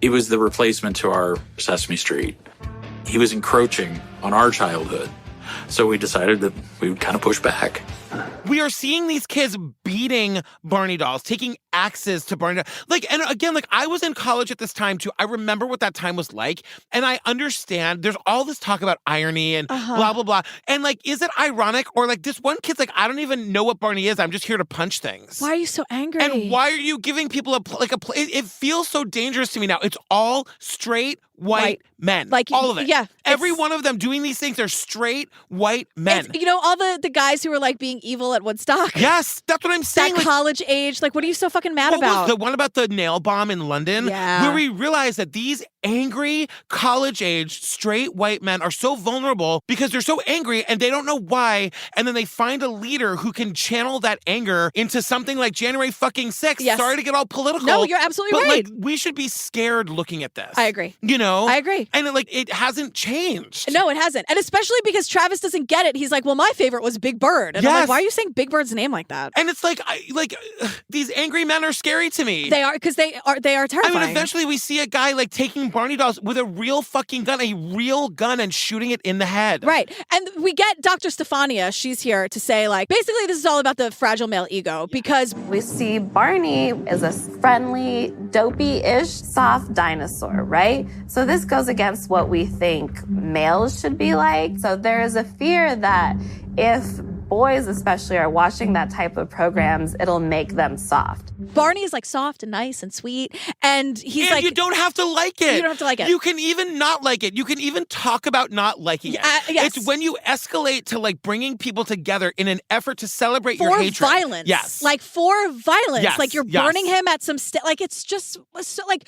it was the replacement to our Sesame Street. He was encroaching on our childhood. So we decided that we would kind of push back. We are seeing these kids beating Barney dolls, taking axes to Barney. Like, and again, like I was in college at this time too. I remember what that time was like. And I understand there's all this talk about irony and blah, blah, blah. And like, is it ironic? Or like this one kid's like, I don't even know what Barney is. I'm just here to punch things. Why are you so angry? And why are you giving people it feels so dangerous to me now. It's all straight white men. Like all of it. Yeah. Every one of them doing these things are straight white men. You know, all the guys who were like being evil at Woodstock. Yes, that's what I'm saying. That college age. Like, what are you so fucking mad about? The one about the nail bomb in London? Yeah. Where we realize that these angry college-age straight white men are so vulnerable because they're so angry and they don't know why. And then they find a leader who can channel that anger into something like January fucking 6th. Yes. Sorry to get all political. No, you're absolutely right. But like, we should be scared looking at this. I agree. You know? I agree. And it hasn't changed. No, it hasn't. And especially because Travis doesn't get it. He's like, well, my favorite was Big Bird. And I'm like, why are you saying Big Bird's name like that? And it's like, these angry men are scary to me. They are, because they are terrifying. I mean, eventually we see a guy like taking Barney dolls with a real fucking gun, and shooting it in the head. Right. And we get Dr. Stefania. She's here to say, like, basically this is all about the fragile male ego because we see Barney as a friendly, dopey-ish, soft dinosaur, right? So this goes against what we think males should be like. So there is a fear that if boys especially are watching that type of programs, it'll make them soft. Barney is like soft and nice and sweet, and he's like, you don't have to like it. You don't have to like it. You can even not like it. You can even talk about not liking it. Yes. It's when you escalate to like bringing people together in an effort to celebrate your hatred. For violence. Yes. Like for violence. Yes. Like you're burning him at some like it's just so like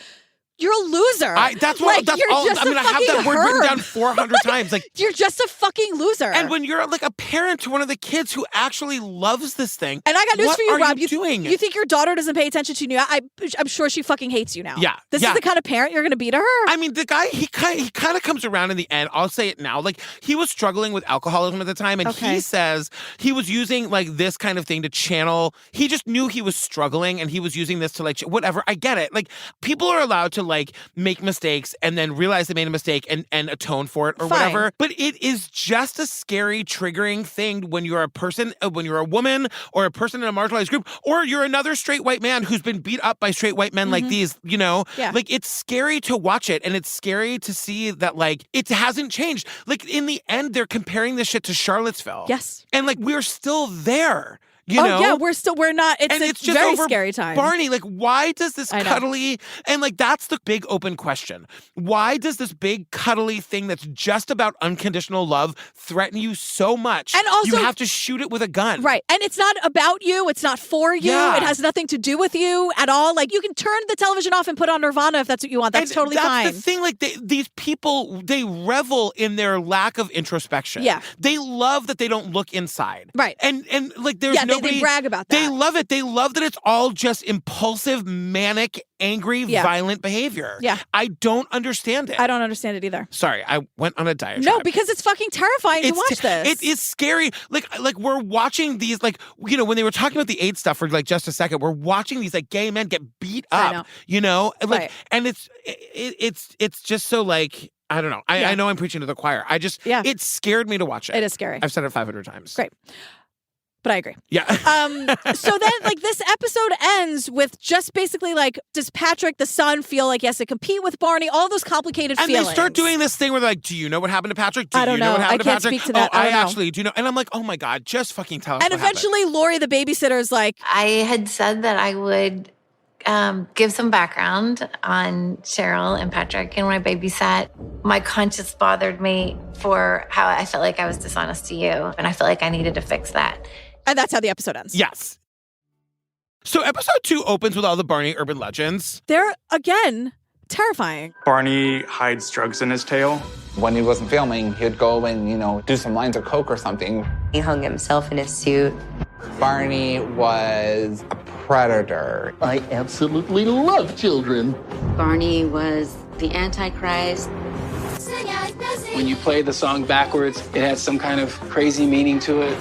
you're a loser. That's all. I'm gonna have that word written down 400 times. Like you're just a fucking loser. And when you're like a parent to one of the kids who actually loves this thing, and I got news for you, Rob. You think your daughter doesn't pay attention to you? I'm sure she fucking hates you now. Yeah. This is the kind of parent you're gonna be to her. I mean, the guy he kind of comes around in the end. I'll say it now. Like he was struggling with alcoholism at the time, and he says he was using like this kind of thing to channel. He just knew he was struggling, and he was using this to like whatever. I get it. Like people are allowed to like make mistakes and then realize they made a mistake and atone for it or whatever. But it is just a scary, triggering thing when you're a person, when you're a woman or a person in a marginalized group, or you're another straight white man who's been beat up by straight white men like these, you know? Yeah. Like it's scary to watch it, and it's scary to see that like it hasn't changed. Like in the end, they're comparing this shit to Charlottesville. Yes. And like we're still there. You know? Yeah, we're not. It's just very over scary time. Barney, like, why does this cuddly, and like, that's the big open question. Why does this big cuddly thing that's just about unconditional love threaten you so much? And also, you have to shoot it with a gun. Right. And it's not about you. It's not for you. Yeah. It has nothing to do with you at all. Like, you can turn the television off and put on Nirvana if that's what you want. That's totally fine. That's the thing. Like, these people, they revel in their lack of introspection. Yeah. They love that they don't look inside. Right. And like, there's nobody. They brag about that. They love it. They love that it's all just impulsive, manic, angry, violent behavior. Yeah. I don't understand it. I don't understand it either. Sorry, I went on a diatribe. No, because it's fucking terrifying to watch this. It is scary. Like we're watching these, like, you know, when they were talking about the AIDS stuff for like just a second, we're watching these like gay men get beat up, you know? Like, and it's just so like, I don't know. I know I'm preaching to the choir. It scared me to watch it. It is scary. I've said it 500 times. Great. But I agree. Yeah. So then, like, this episode ends with just basically, like, does Patrick, the son, feel like he has to compete with Barney? All those complicated feelings. And they start doing this thing where they're like, do you know what happened to Patrick? Do I don't you know what happened I to can't Patrick? speak to that. Oh, I actually do know. And I'm like, oh my God, just fucking tell us And what eventually, Lori, the babysitter, is like, I had said that I would give some background on Sheryl and Patrick. And when I babysat, my conscience bothered me for how I felt like I was dishonest to you. And I felt like I needed to fix that. And that's how the episode ends. Yes. So episode 2 opens with all the Barney urban legends. They're, again, terrifying. Barney hides drugs in his tail. When he wasn't filming, he'd go and, you know, do some lines of coke or something. He hung himself in his suit. Barney was a predator. I absolutely love children. Barney was the Antichrist. When you play the song backwards, it has some kind of crazy meaning to it.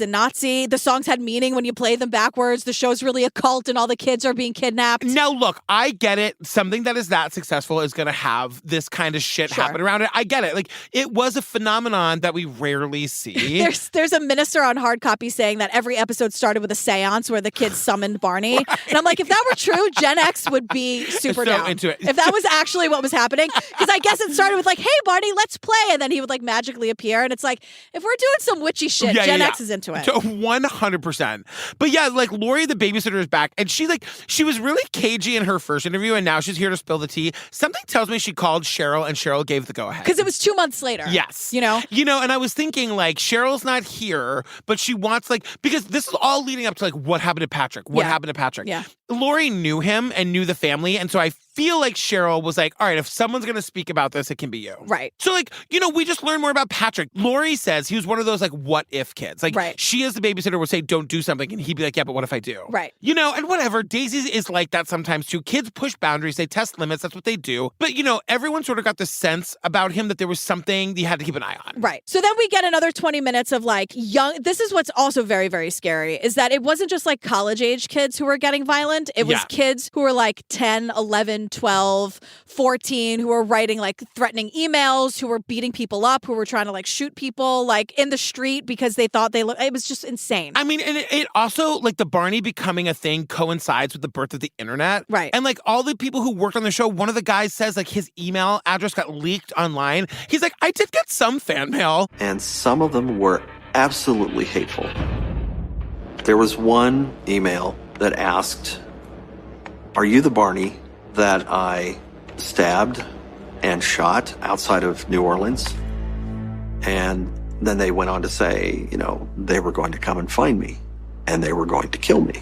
and Nazi. The songs had meaning when you play them backwards. The show's really a cult and all the kids are being kidnapped. Now, look, I get it. Something that is that successful is going to have this kind of shit happen around it. I get it. Like, it was a phenomenon that we rarely see. There's a minister on Hard Copy saying that every episode started with a seance where the kids summoned Barney. Right. And I'm like, if that were true, Gen X would be super down. Into it. If that was actually what was happening. Because I guess it started with like, hey, Barney, let's play. And then he would like magically appear. And it's like, if we're doing some witchy shit, Gen X is into it. 100%. But yeah, like Lori, the babysitter, is back. And she was really cagey in her first interview. And now she's here to spill the tea. Something tells me she called Sheryl and Sheryl gave the go ahead. Because it was 2 months later. Yes. You know, and I was thinking like, Cheryl's not here, but she wants because this is all leading up to like, what happened to Patrick? What happened to Patrick? Yeah. Lori knew him and knew the family. And so I feel like Sheryl was like, all right, if someone's going to speak about this, it can be you. Right. So like, we just learned more about Patrick. Lori says he was one of those like, what if kids? Like she as the babysitter would say, don't do something. And he'd be like, yeah, but what if I do? Right. And whatever. Daisy is like that sometimes too. Kids push boundaries. They test limits. That's what they do. But everyone sort of got the sense about him that there was something you had to keep an eye on. Right. So then we get another 20 minutes of like this is what's also very, very scary is that it wasn't just like college age kids who were getting violent. It was kids who were like 10, 11, 12, 14, who were writing like threatening emails, who were beating people up, who were trying to like shoot people like in the street because they thought they looked. It was just insane. I mean, and it also like the Barney becoming a thing coincides with the birth of the internet. Right. And like all the people who worked on the show, one of the guys says like his email address got leaked online. He's like, I did get some fan mail. And some of them were absolutely hateful. There was one email that asked, are you the Barney that I stabbed and shot outside of New Orleans? And then they went on to say, they were going to come and find me and they were going to kill me.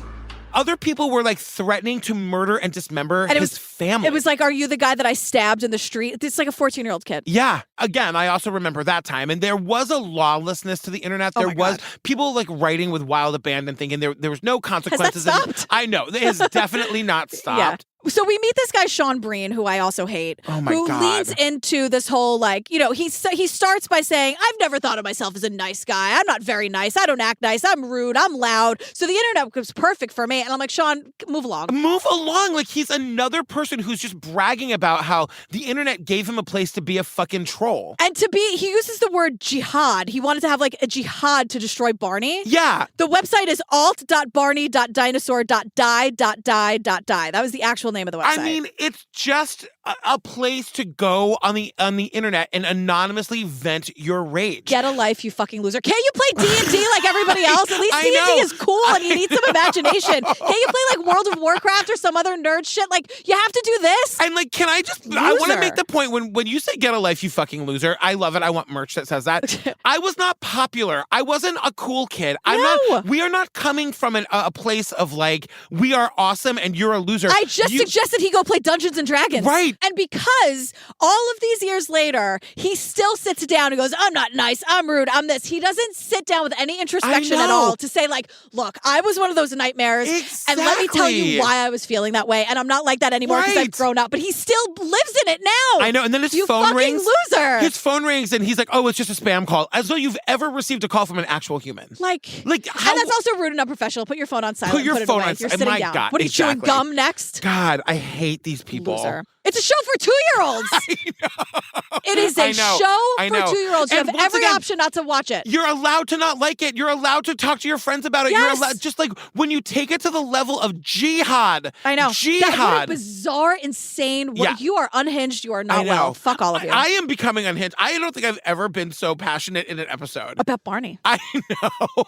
Other people were like threatening to murder and dismember his family. It was like, are you the guy that I stabbed in the street? It's like a 14-year-old kid. Yeah. Again, I also remember that time. And there was a lawlessness to the internet. There was people like writing with wild abandon thinking there was no consequences. Has that stopped? I know. It has definitely not stopped. Yeah. So we meet this guy, Sean Breen, who I also hate, who leans into this whole, like, he starts by saying, I've never thought of myself as a nice guy. I'm not very nice. I don't act nice. I'm rude. I'm loud. So the internet was perfect for me. And I'm like, Sean, move along. Move along. Like, he's another person who's just bragging about how the internet gave him a place to be a fucking troll. And he uses the word jihad. He wanted to have, like, a jihad to destroy Barney. Yeah. The website is alt.barney.dinosaur.die.die.die. That was the actual name of the website. I mean, it's just a place to go on the internet and anonymously vent your rage. Get a life, you fucking loser. Can't you play D&D like everybody else? At least D&D is cool and you need some imagination. Can't you play like World of Warcraft or some other nerd shit? Like, you have to do this? And like, can I just, I want to make the point when you say get a life, you fucking loser, I love it. I want merch that says that. I was not popular. I wasn't a cool kid. We are not coming from a place of like, we are awesome and you're a loser. I just suggested he go play Dungeons and Dragons. Right. And because all of these years later, he still sits down and goes, I'm not nice, I'm rude, I'm this. He doesn't sit down with any introspection at all to say like, look, I was one of those nightmares. Exactly. And let me tell you why I was feeling that way. And I'm not like that anymore because I've grown up. But he still lives in it now. I know. And then his phone rings. Loser. His phone rings and he's like, oh, it's just a spam call. As though you've ever received a call from an actual human. Like how, and that's also rude and unprofessional. Put your phone on silent. Put your phone on silent. You're sitting down. God, what are you chewing gum next? God, I hate these people. Loser. It's a show for 2-year-olds. It is a show for 2-year-olds. You have every option not to watch it. You're allowed to not like it. You're allowed to talk to your friends about it. Yes. You're allowed, just like when you take it to the level of jihad. I know. Jihad. What a bizarre, insane. You are unhinged. You are not well. Fuck all of you. I am becoming unhinged. I don't think I've ever been so passionate in an episode. About Barney. I know.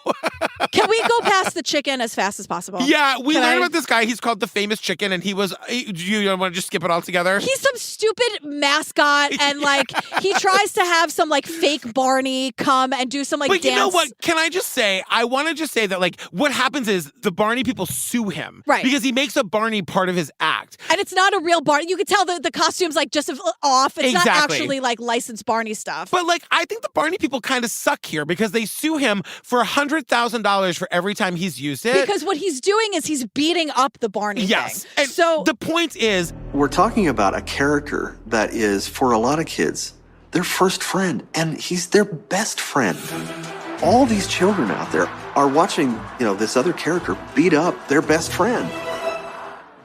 Can we go past the chicken as fast as possible? Yeah, we learned about this guy. He's called the Famous Chicken, and he was. Do you want to just skip it all together? He's some stupid mascot, and like he tries to have some like fake Barney come and do some like but dance. You know what? Can I just say? I want to just say that like what happens is the Barney people sue him, right? Because he makes a Barney part of his act, and it's not a real Barney. You can tell the costume's like just off. It's not actually like licensed Barney stuff. But like I think the Barney people kind of suck here because they sue him for $100,000 for every time he's used it. Because what he's doing is he's beating up the Barney thing. And so the point is, we're talking about a character that is, for a lot of kids, their first friend, and he's their best friend. all these children out there are watching, this other character beat up their best friend.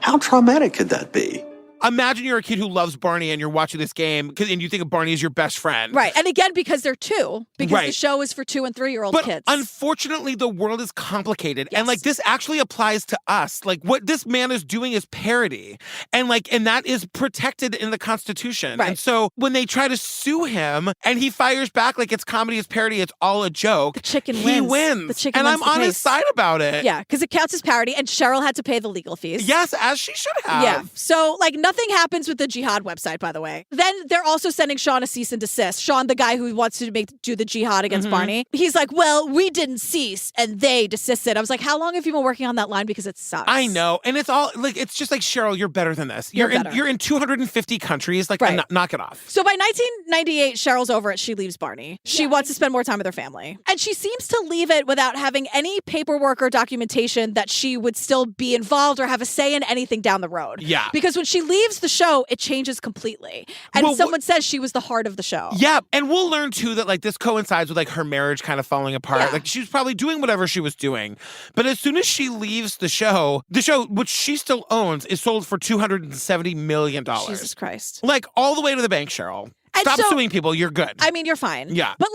How traumatic could that be? Imagine you're a kid who loves Barney and you're watching this game and you think of Barney as your best friend. Right. And again, because they're two. Because Right. the show is for 2 and 3-year-old But kids. unfortunately, the world is complicated. Yes. And this actually applies to us. What this man is doing is parody. And that is protected in the Constitution. Right. And so when they try to sue him and he fires back like it's comedy, it's parody, it's all a joke. The chicken he wins. wins. The chicken and wins I'm the on his case. side about it. Yeah, because it counts as parody, and Sheryl had to pay the legal fees. Yes, as she should have. Yeah. So, nothing happens with the jihad website, by the way. Then they're also sending Sean a cease and desist. Sean, the guy who wants to do the jihad against Barney. He's like, well, we didn't cease, and they desisted. I was like, how long have you been working on that line? Because it sucks. I know. And it's all, it's just like, Sheryl, you're better than this. You're better. You're in 250 countries. Right. Knock it off. So by 1998, Cheryl's over it. She leaves Barney. She wants to spend more time with her family. And she seems to leave it without having any paperwork or documentation that she would still be involved or have a say in anything down the road. Yeah. Because when she leaves the show, it changes completely. And someone says she was the heart of the show. Yeah. And we'll learn too that this coincides with her marriage kind of falling apart. Yeah. She was probably doing whatever she was doing. But as soon as she leaves the show, which she still owns, is sold for $270 million. Jesus Christ. All the way to the bank, Sheryl. And Stop so- suing people. You're good. I mean, you're fine. Yeah. But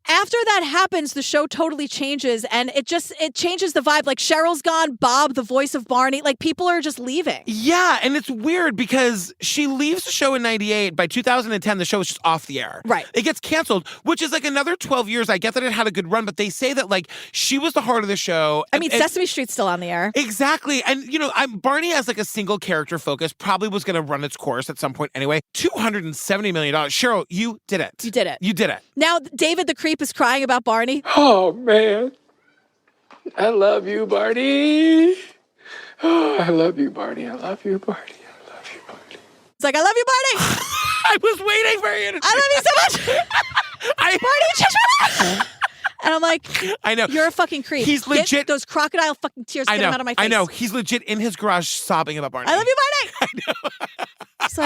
after that happens, the show totally changes, and it changes the vibe. Cheryl's gone, Bob, the voice of Barney, people are just leaving. Yeah, and it's weird because she leaves the show in 98. By 2010, the show is just off the air. Right. It gets canceled, which is another 12 years. I get that it had a good run, but they say that she was the heart of the show. I mean, Sesame Street's still on the air. Exactly. And, Barney as a single character focus probably was going to run its course at some point anyway. $270 million. Sheryl, you did it. You did it. You did it. Now, David the Creep is crying about Barney. Oh, man. I love you, Barney. Oh, I love you, Barney. I love you, Barney. It's I love you, Barney. I was waiting for you to I love you so much. Barney, change. And I'm like, I know. You're a fucking creep. He's legit. Get those crocodile fucking tears. Get them out of my face. I know. He's legit in his garage sobbing about Barney. I love you, Barney. I know. It's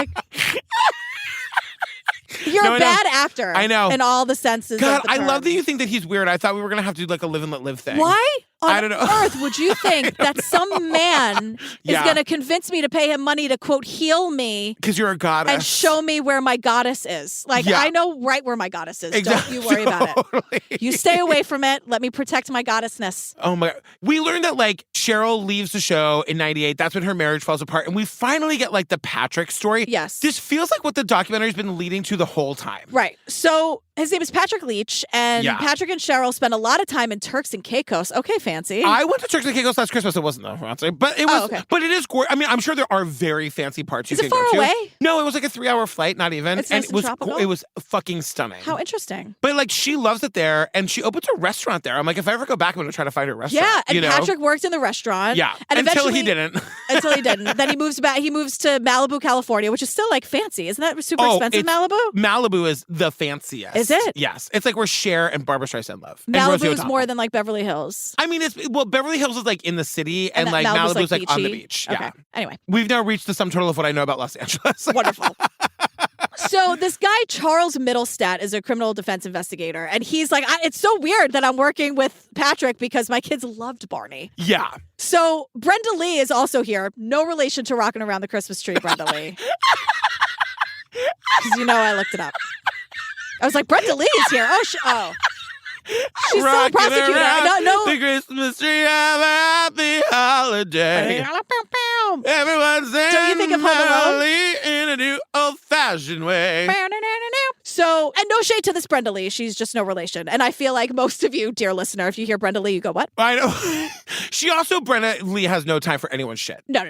you're a bad actor. I know. In all the senses. God, of the I love term. that you think that he's weird. I thought we were going to have to do a live and let live thing. Why on I don't know. earth would you think that some man is going to convince me to pay him money to, quote, heal me? Because you're a goddess. And show me where my goddess is. I know right where my goddess is. Exactly. Don't you worry about it. You stay away from it. Let me protect my goddessness. Oh my God. We learned that Sheryl leaves the show in 98. That's when her marriage falls apart. And we finally get the Patrick story. Yes. This feels like what the documentary's been leading to the whole time. Right. So his name is Patrick Leach, and Patrick and Sheryl spend a lot of time in Turks and Caicos. Okay, fancy. I went to Turks and Caicos last Christmas. It wasn't that fancy, but it was. okay. But it is gorgeous. I mean, I'm sure there are very fancy parts Is you it can far go to. away? No, it was a 3-hour flight, not even. It's and nice it was and tropical? it was fucking stunning. How interesting. But she loves it there, and she opens a restaurant there. I'm like, if I ever go back, I'm gonna try to find her restaurant. Yeah, and you know? Patrick worked in the restaurant. Yeah, and until he eventually- didn't. Until he didn't. Then he moves back. He moves to Malibu, California, which is still fancy. Isn't that super expensive, Malibu? Malibu is the fanciest. Is it? Yes. It's where Cher and Barbara Streisand live. And Malibu Rosie is O'Donnell. more than Beverly Hills. I mean, Beverly Hills is in the city, and Malibu's, Malibu's on the beachy. beach. Okay. Yeah. Anyway, We've now reached the sum total of what I know about Los Angeles. Wonderful. So this guy, Charles Middlestat, is a criminal defense investigator. And he's like, it's so weird that I'm working with Patrick because my kids loved Barney. Yeah. So Brenda Lee is also here. No relation to Rockin' Around the Christmas Tree, Brenda Lee. Because I looked it up. I was like, Brenda Lee is here. Oh. She's still a prosecutor. No. The Christmas tree, have a happy holiday. Everyone's saying Don't you think of Home Alone? in a new old-fashioned way. So, and no shade to this Brenda Lee. She's just no relation. And I feel like most of you, dear listener, if you hear Brenda Lee, you go, what? I know. Brenda Lee has no time for anyone's shit. No.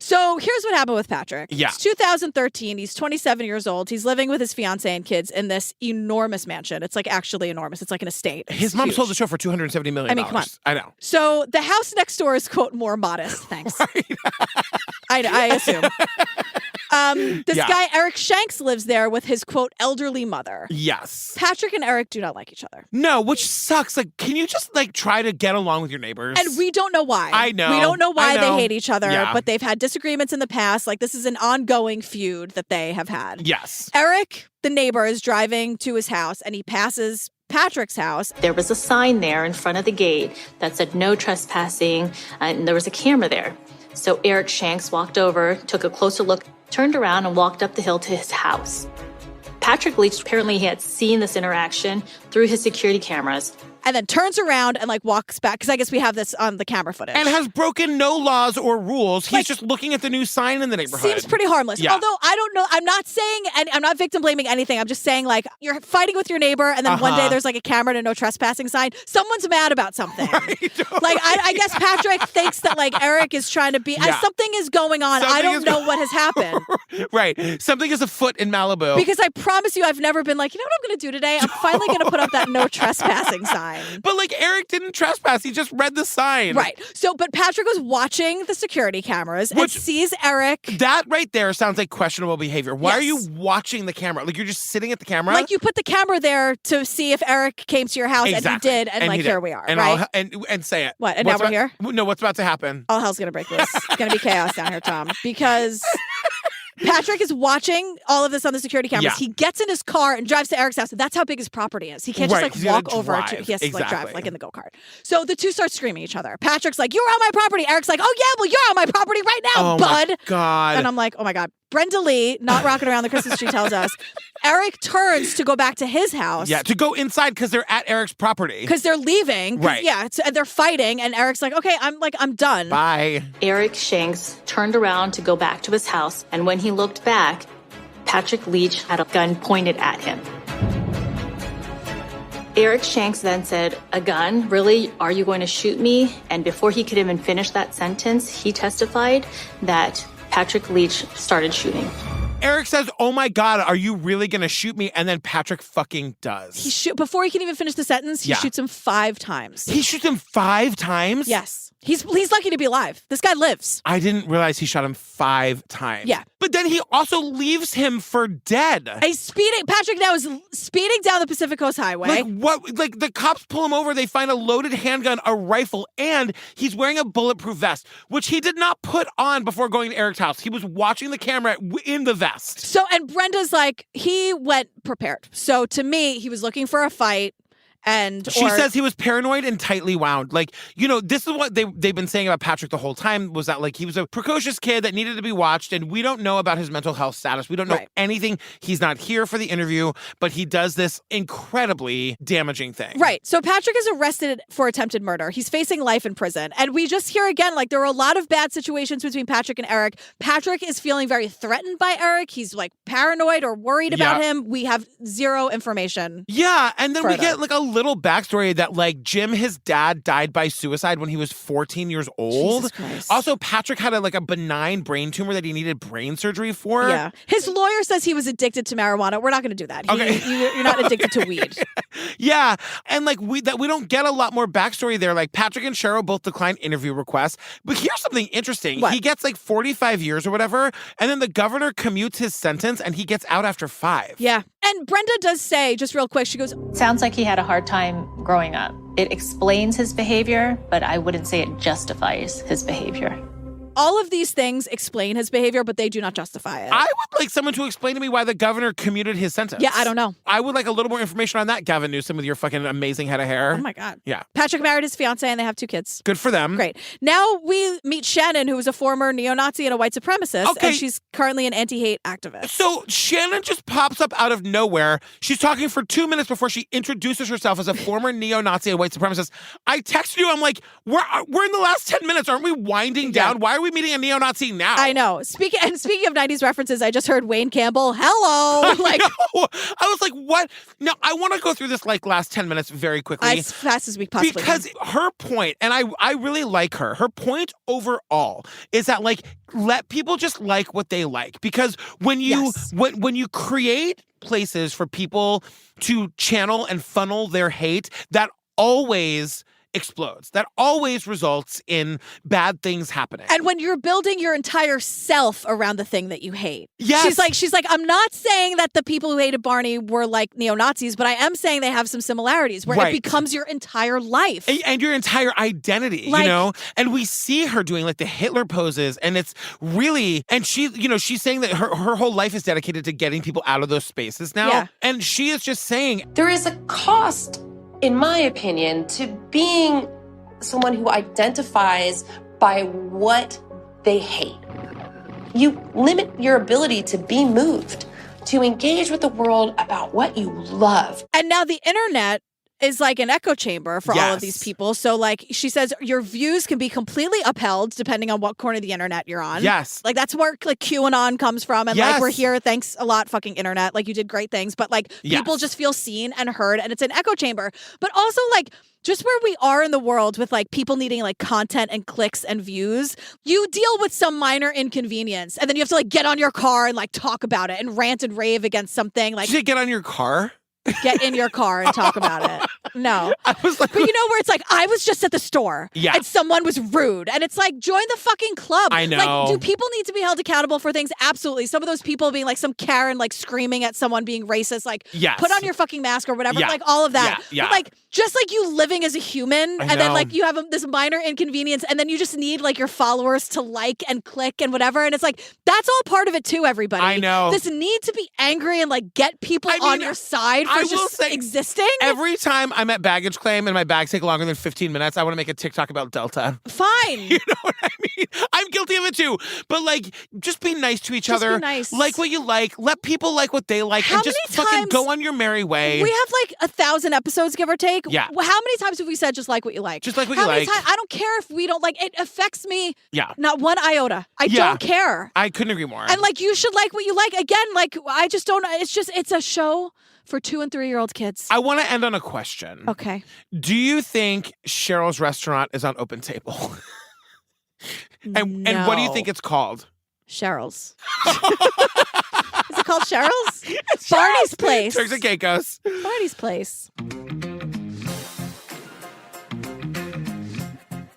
So here's what happened with Patrick. Yeah. It's 2013. He's 27 years old. He's living with his fiance and kids in this enormous mansion. It's actually enormous. It's an estate. It's his mom huge. sold the show for $270 million. I mean, come on. I know. So the house next door is, quote, more modest. Thanks. I assume. This guy, Eric Shanks, lives there with his, quote, elderly mother. Yes. Patrick and Eric do not like each other. No, which sucks. Can you just try to get along with your neighbors? And we don't know why. I know. We don't know why I know. they hate each other, Yeah. but they've had disagreements in the past. This is an ongoing feud that they have had. Yes. Eric, the neighbor, is driving to his house and he passes Patrick's house. There was a sign there in front of the gate that said no trespassing, and there was a camera there. So Eric Shanks walked over, took a closer look, turned around, and walked up the hill to his house. Patrick Leach, apparently he had seen this interaction through his security cameras. And then turns around and walks back, because I guess we have this on the camera footage. And has broken no laws or rules. He's just looking at the new sign in the neighborhood. Seems pretty harmless. Yeah. Although I don't know, I'm not saying, and I'm not victim blaming anything. I'm just saying you're fighting with your neighbor, and then one day there's a camera and a no trespassing sign. Someone's mad about something. I guess Patrick thinks that Eric is trying to be. Something is going on. I don't know what has happened. Right. Something is afoot in Malibu. Because I promise you, I've never been you know what I'm going to do today? I'm finally going to put up that no trespassing sign. But Eric didn't trespass. He just read the sign. Right. But Patrick was watching the security cameras and sees Eric. That right there sounds like questionable behavior. Why are you watching the camera? You're just sitting at the camera? You put the camera there to see if Eric came to your house, and he did, and here we are, and right? And say it. What? And now we're here? No, what's about to happen? All hell's going to break loose. It's going to be chaos down here, Tom, because Patrick is watching all of this on the security cameras. Yeah. He gets in his car and drives to Eric's house. That's how big his property is. He can't just walk over to. He has to drive in the go-kart. So the two start screaming at each other. Patrick's like, "You're on my property." Eric's like, "Oh yeah, well you're on my property right now, bud." My God. And I'm like, "Oh my God." Brenda Lee, not rocking around the Christmas tree, tells us Eric turns to go back to his house. Yeah, to go inside because they're at Eric's property. Because they're leaving. Right. Yeah, and they're fighting, and Eric's like, "Okay, I'm done." Bye. Eric Shanks turned around to go back to his house, and when he looked back, Patrick Leach had a gun pointed at him. Eric Shanks then said, "A gun? Really? Are you going to shoot me?" And before he could even finish that sentence, he testified that Patrick Leach started shooting. Eric says, "Oh my God, are you really going to shoot me?" And then Patrick fucking does. Before he can even finish the sentence, he shoots him 5 times. He shoots him 5 times? Yes. He's lucky to be alive. This guy lives. I didn't realize he shot him 5 times. Yeah. But then he also leaves him for dead. Patrick now is speeding down the Pacific Coast Highway. The cops pull him over. They find a loaded handgun, a rifle, and he's wearing a bulletproof vest, which he did not put on before going to Eric's house. He was watching the camera in the vest. So, and Brenda's like, he went prepared. So to me, he was looking for a fight. And she says he was paranoid and tightly wound. This is what they've been saying about Patrick the whole time, was that he was a precocious kid that needed to be watched, and we don't know about his mental health status. We don't know anything. He's not here for the interview, but he does this incredibly damaging thing. Right. So Patrick is arrested for attempted murder. He's facing life in prison. And we just hear again, there are a lot of bad situations between Patrick and Eric. Patrick is feeling very threatened by Eric. He's paranoid or worried about him. We have zero information. Yeah. And then further. We get a little backstory that Jim, his dad, died by suicide when he was 14 years old. Jesus Christ. Also, Patrick had a benign brain tumor that he needed brain surgery for. Yeah. His lawyer says he was addicted to marijuana. We're not going to do that. Okay. You're not addicted to weed. Yeah. And we don't get a lot more backstory there. Patrick and Sheryl both declined interview requests. But here's something interesting. What? He gets 45 years or whatever, and then the governor commutes his sentence and he gets out after 5. Yeah. And Brenda does say, just real quick, she goes, "Sounds like he had a hard time growing up. It explains his behavior, but I wouldn't say it justifies his behavior." All of these things explain his behavior, but they do not justify it. I would like someone to explain to me why the governor commuted his sentence. Yeah, I don't know. I would like a little more information on that, Gavin Newsom, with your fucking amazing head of hair. Oh my God. Yeah. Patrick married his fiancée and they have 2 kids. Good for them. Great. Now we meet Shannon, who is a former neo-Nazi and a white supremacist, Okay. and she's currently an anti-hate activist. So Shannon just pops up out of nowhere. She's talking for 2 minutes before she introduces herself as a former neo-Nazi and white supremacist. I texted you. I'm like, we're in the last 10 minutes. Aren't we winding down? Why are we meeting a neo-Nazi now? I know. Speaking of 90s references, I just heard Wayne Campbell. Hello. I was like, what? Now, I want to go through this last 10 minutes very quickly. As fast as we possibly Because can. her point, and I really like her, her point overall is that let people just like what they like. Because when you when you create places for people to channel and funnel their hate, that always explodes. That always results in bad things happening. And when you're building your entire self around the thing that you hate. Yes. She's like, I'm not saying that the people who hated Barney were like neo-Nazis, but I am saying they have some similarities where it becomes your entire life. And your entire identity, you know? And we see her doing like the Hitler poses, and it's really, and she, you know, she's saying that her whole life is dedicated to getting people out of those spaces now. Yeah. And she is just saying, there is a cost, in my opinion, to being someone who identifies by what they hate. You limit your ability to be moved, to engage with the world about what you love. And now the internet is like an echo chamber for all of these people. So like she says, your views can be completely upheld depending on what corner of the internet you're on. Yes. Like that's where like QAnon comes from. And like we're here. Thanks a lot, fucking internet. Like you did great things. But like people just feel seen and heard, and it's an echo chamber. But also like just where we are in the world with like people needing like content and clicks and views, you deal with some minor inconvenience and then you have to like get on your car and like talk about it and rant and rave against something. Like, did you get on your car? Get in your car and talk about it. No. I was like, but you know where it's like, I was just at the store and someone was rude. And it's like, join the fucking club. I know. Like, do people need to be held accountable for things? Absolutely. Some of those people being like some Karen, like screaming at someone being racist, like put on your fucking mask or whatever. Yeah. Like all of that. Yeah. But like, just like you living as a human and then like you have this minor inconvenience and then you just need like your followers to like and click and whatever. And it's like, that's all part of it too, everybody. I know. This need to be angry and like get people on your side for just existing. Every time I'm at baggage claim and my bags take longer than 15 minutes, I want to make a TikTok about Delta. Fine. You know what I mean? I'm guilty of it too. But like, just be nice to each other. Be nice. Like what you like. Let people like what they like. How and just many fucking times- go on your merry way. We have like 1,000 episodes, give or take. Yeah. How many times have we said just like what you like? Just like what How you many like. times? I don't care if we don't like it. Affects me. Yeah. Not one iota. I don't care. I couldn't agree more. And like you should like what you like. Again, like I just don't. It's a show for 2- and 3-year-old kids. I want to end on a question. Okay. Do you think Cheryl's restaurant is on Open Table? and what do you think it's called? Cheryl's. Is it called Cheryl's? It's Barney's Place. Turks and Caicos. Barney's Place.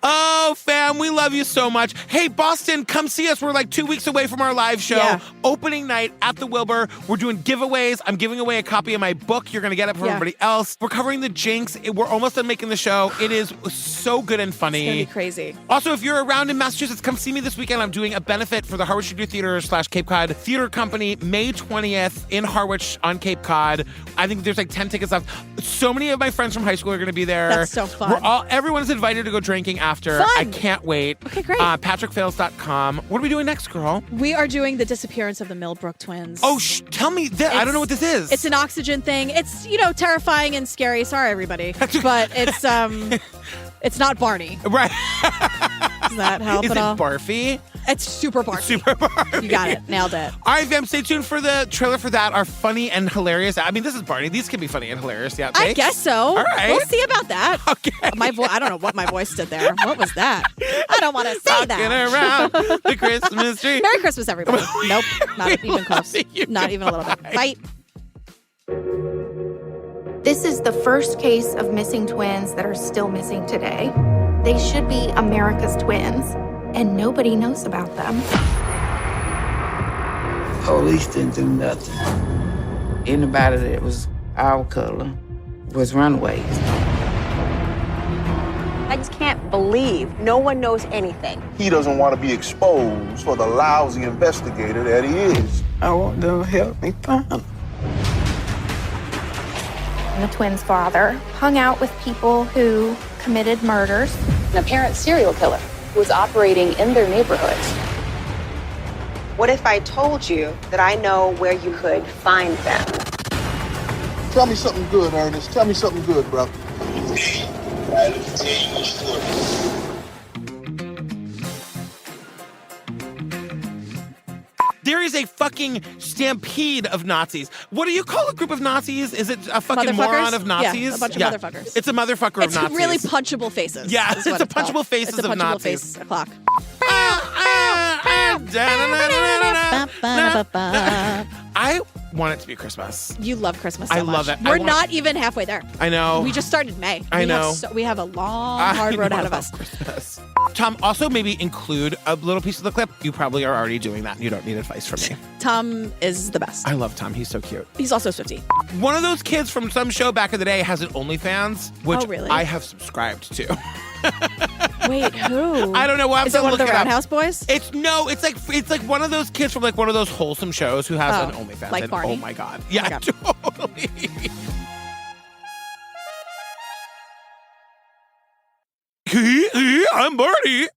Oh, fam, we love you so much. Hey, Boston, come see us. We're like 2 weeks away from our live show. Yeah. Opening night at the Wilbur. We're doing giveaways. I'm giving away a copy of my book. You're going to get it from everybody else. We're covering the Jinx. We're almost done making the show. It is so good and funny. It's going to be crazy. Also, if you're around in Massachusetts, come see me this weekend. I'm doing a benefit for the Harwich Studio Theater / Cape Cod Theater Company, May 20th in Harwich on Cape Cod. I think there's like 10 tickets left. So many of my friends from high school are going to be there. That's so fun. Everyone's invited to go drinking after. Fun. I can't wait. Okay, great. PatrickFails.com. What are we doing next, girl? We are doing the disappearance of the Millbrook twins. Oh, tell me this. I don't know what this is. It's an oxygen thing. It's, terrifying and scary. Sorry, everybody. But it's it's not Barney. Right. Does that help is at all? Is it barfy? It's super barfy. Super barfy. You got it. Nailed it. All right, fam, stay tuned for the trailer for that. Are funny and hilarious. I mean, this is Barney. These can be funny and hilarious. Yeah, I guess so. All right. We'll see about that. Okay. My voice. I don't know what my voice did there. What was that? I don't want to say Rocking that. around the Christmas tree. Merry Christmas, everybody. Nope. Not even close. Not even a little bit. Bye. This is the first case of missing twins that are still missing today. They should be America's twins, and nobody knows about them. Police didn't do nothing. Anybody that was our color was runaways. I just can't believe no one knows anything. He doesn't want to be exposed for the lousy investigator that he is. I want them to help me find them. The twins' father hung out with people who committed murders. An apparent serial killer who was operating in their neighborhood. What if I told you that I know where you could find them? Tell me something good, Ernest. Tell me something good, bro. There is a fucking stampede of Nazis. What do you call a group of Nazis? Is it a fucking moron of Nazis? Yeah, a bunch of motherfuckers. It's a motherfucker of Nazis. It's really punchable faces. Yeah, it's a punchable called. faces it's a of punchable Nazis. face o'clock. I want it to be Christmas. You love Christmas so I much. love it. We're not even halfway there. I know. We just started May. I know. We have a long, hard road ahead of us. Christmas. Tom, also maybe include a little piece of the clip. You probably are already doing that. You don't need advice from me. Tom is the best. I love Tom. He's so cute. He's also Swiftie. One of those kids from some show back in the day has an OnlyFans, which really? I have subscribed to. Wait, who? I don't know. We'll have is to it one of look the it up. Roundhouse Boys? It's like one of those kids from like one of those wholesome shows who has an OnlyFans. Like and, Barney? Oh my God. Yeah, totally. I'm Barney.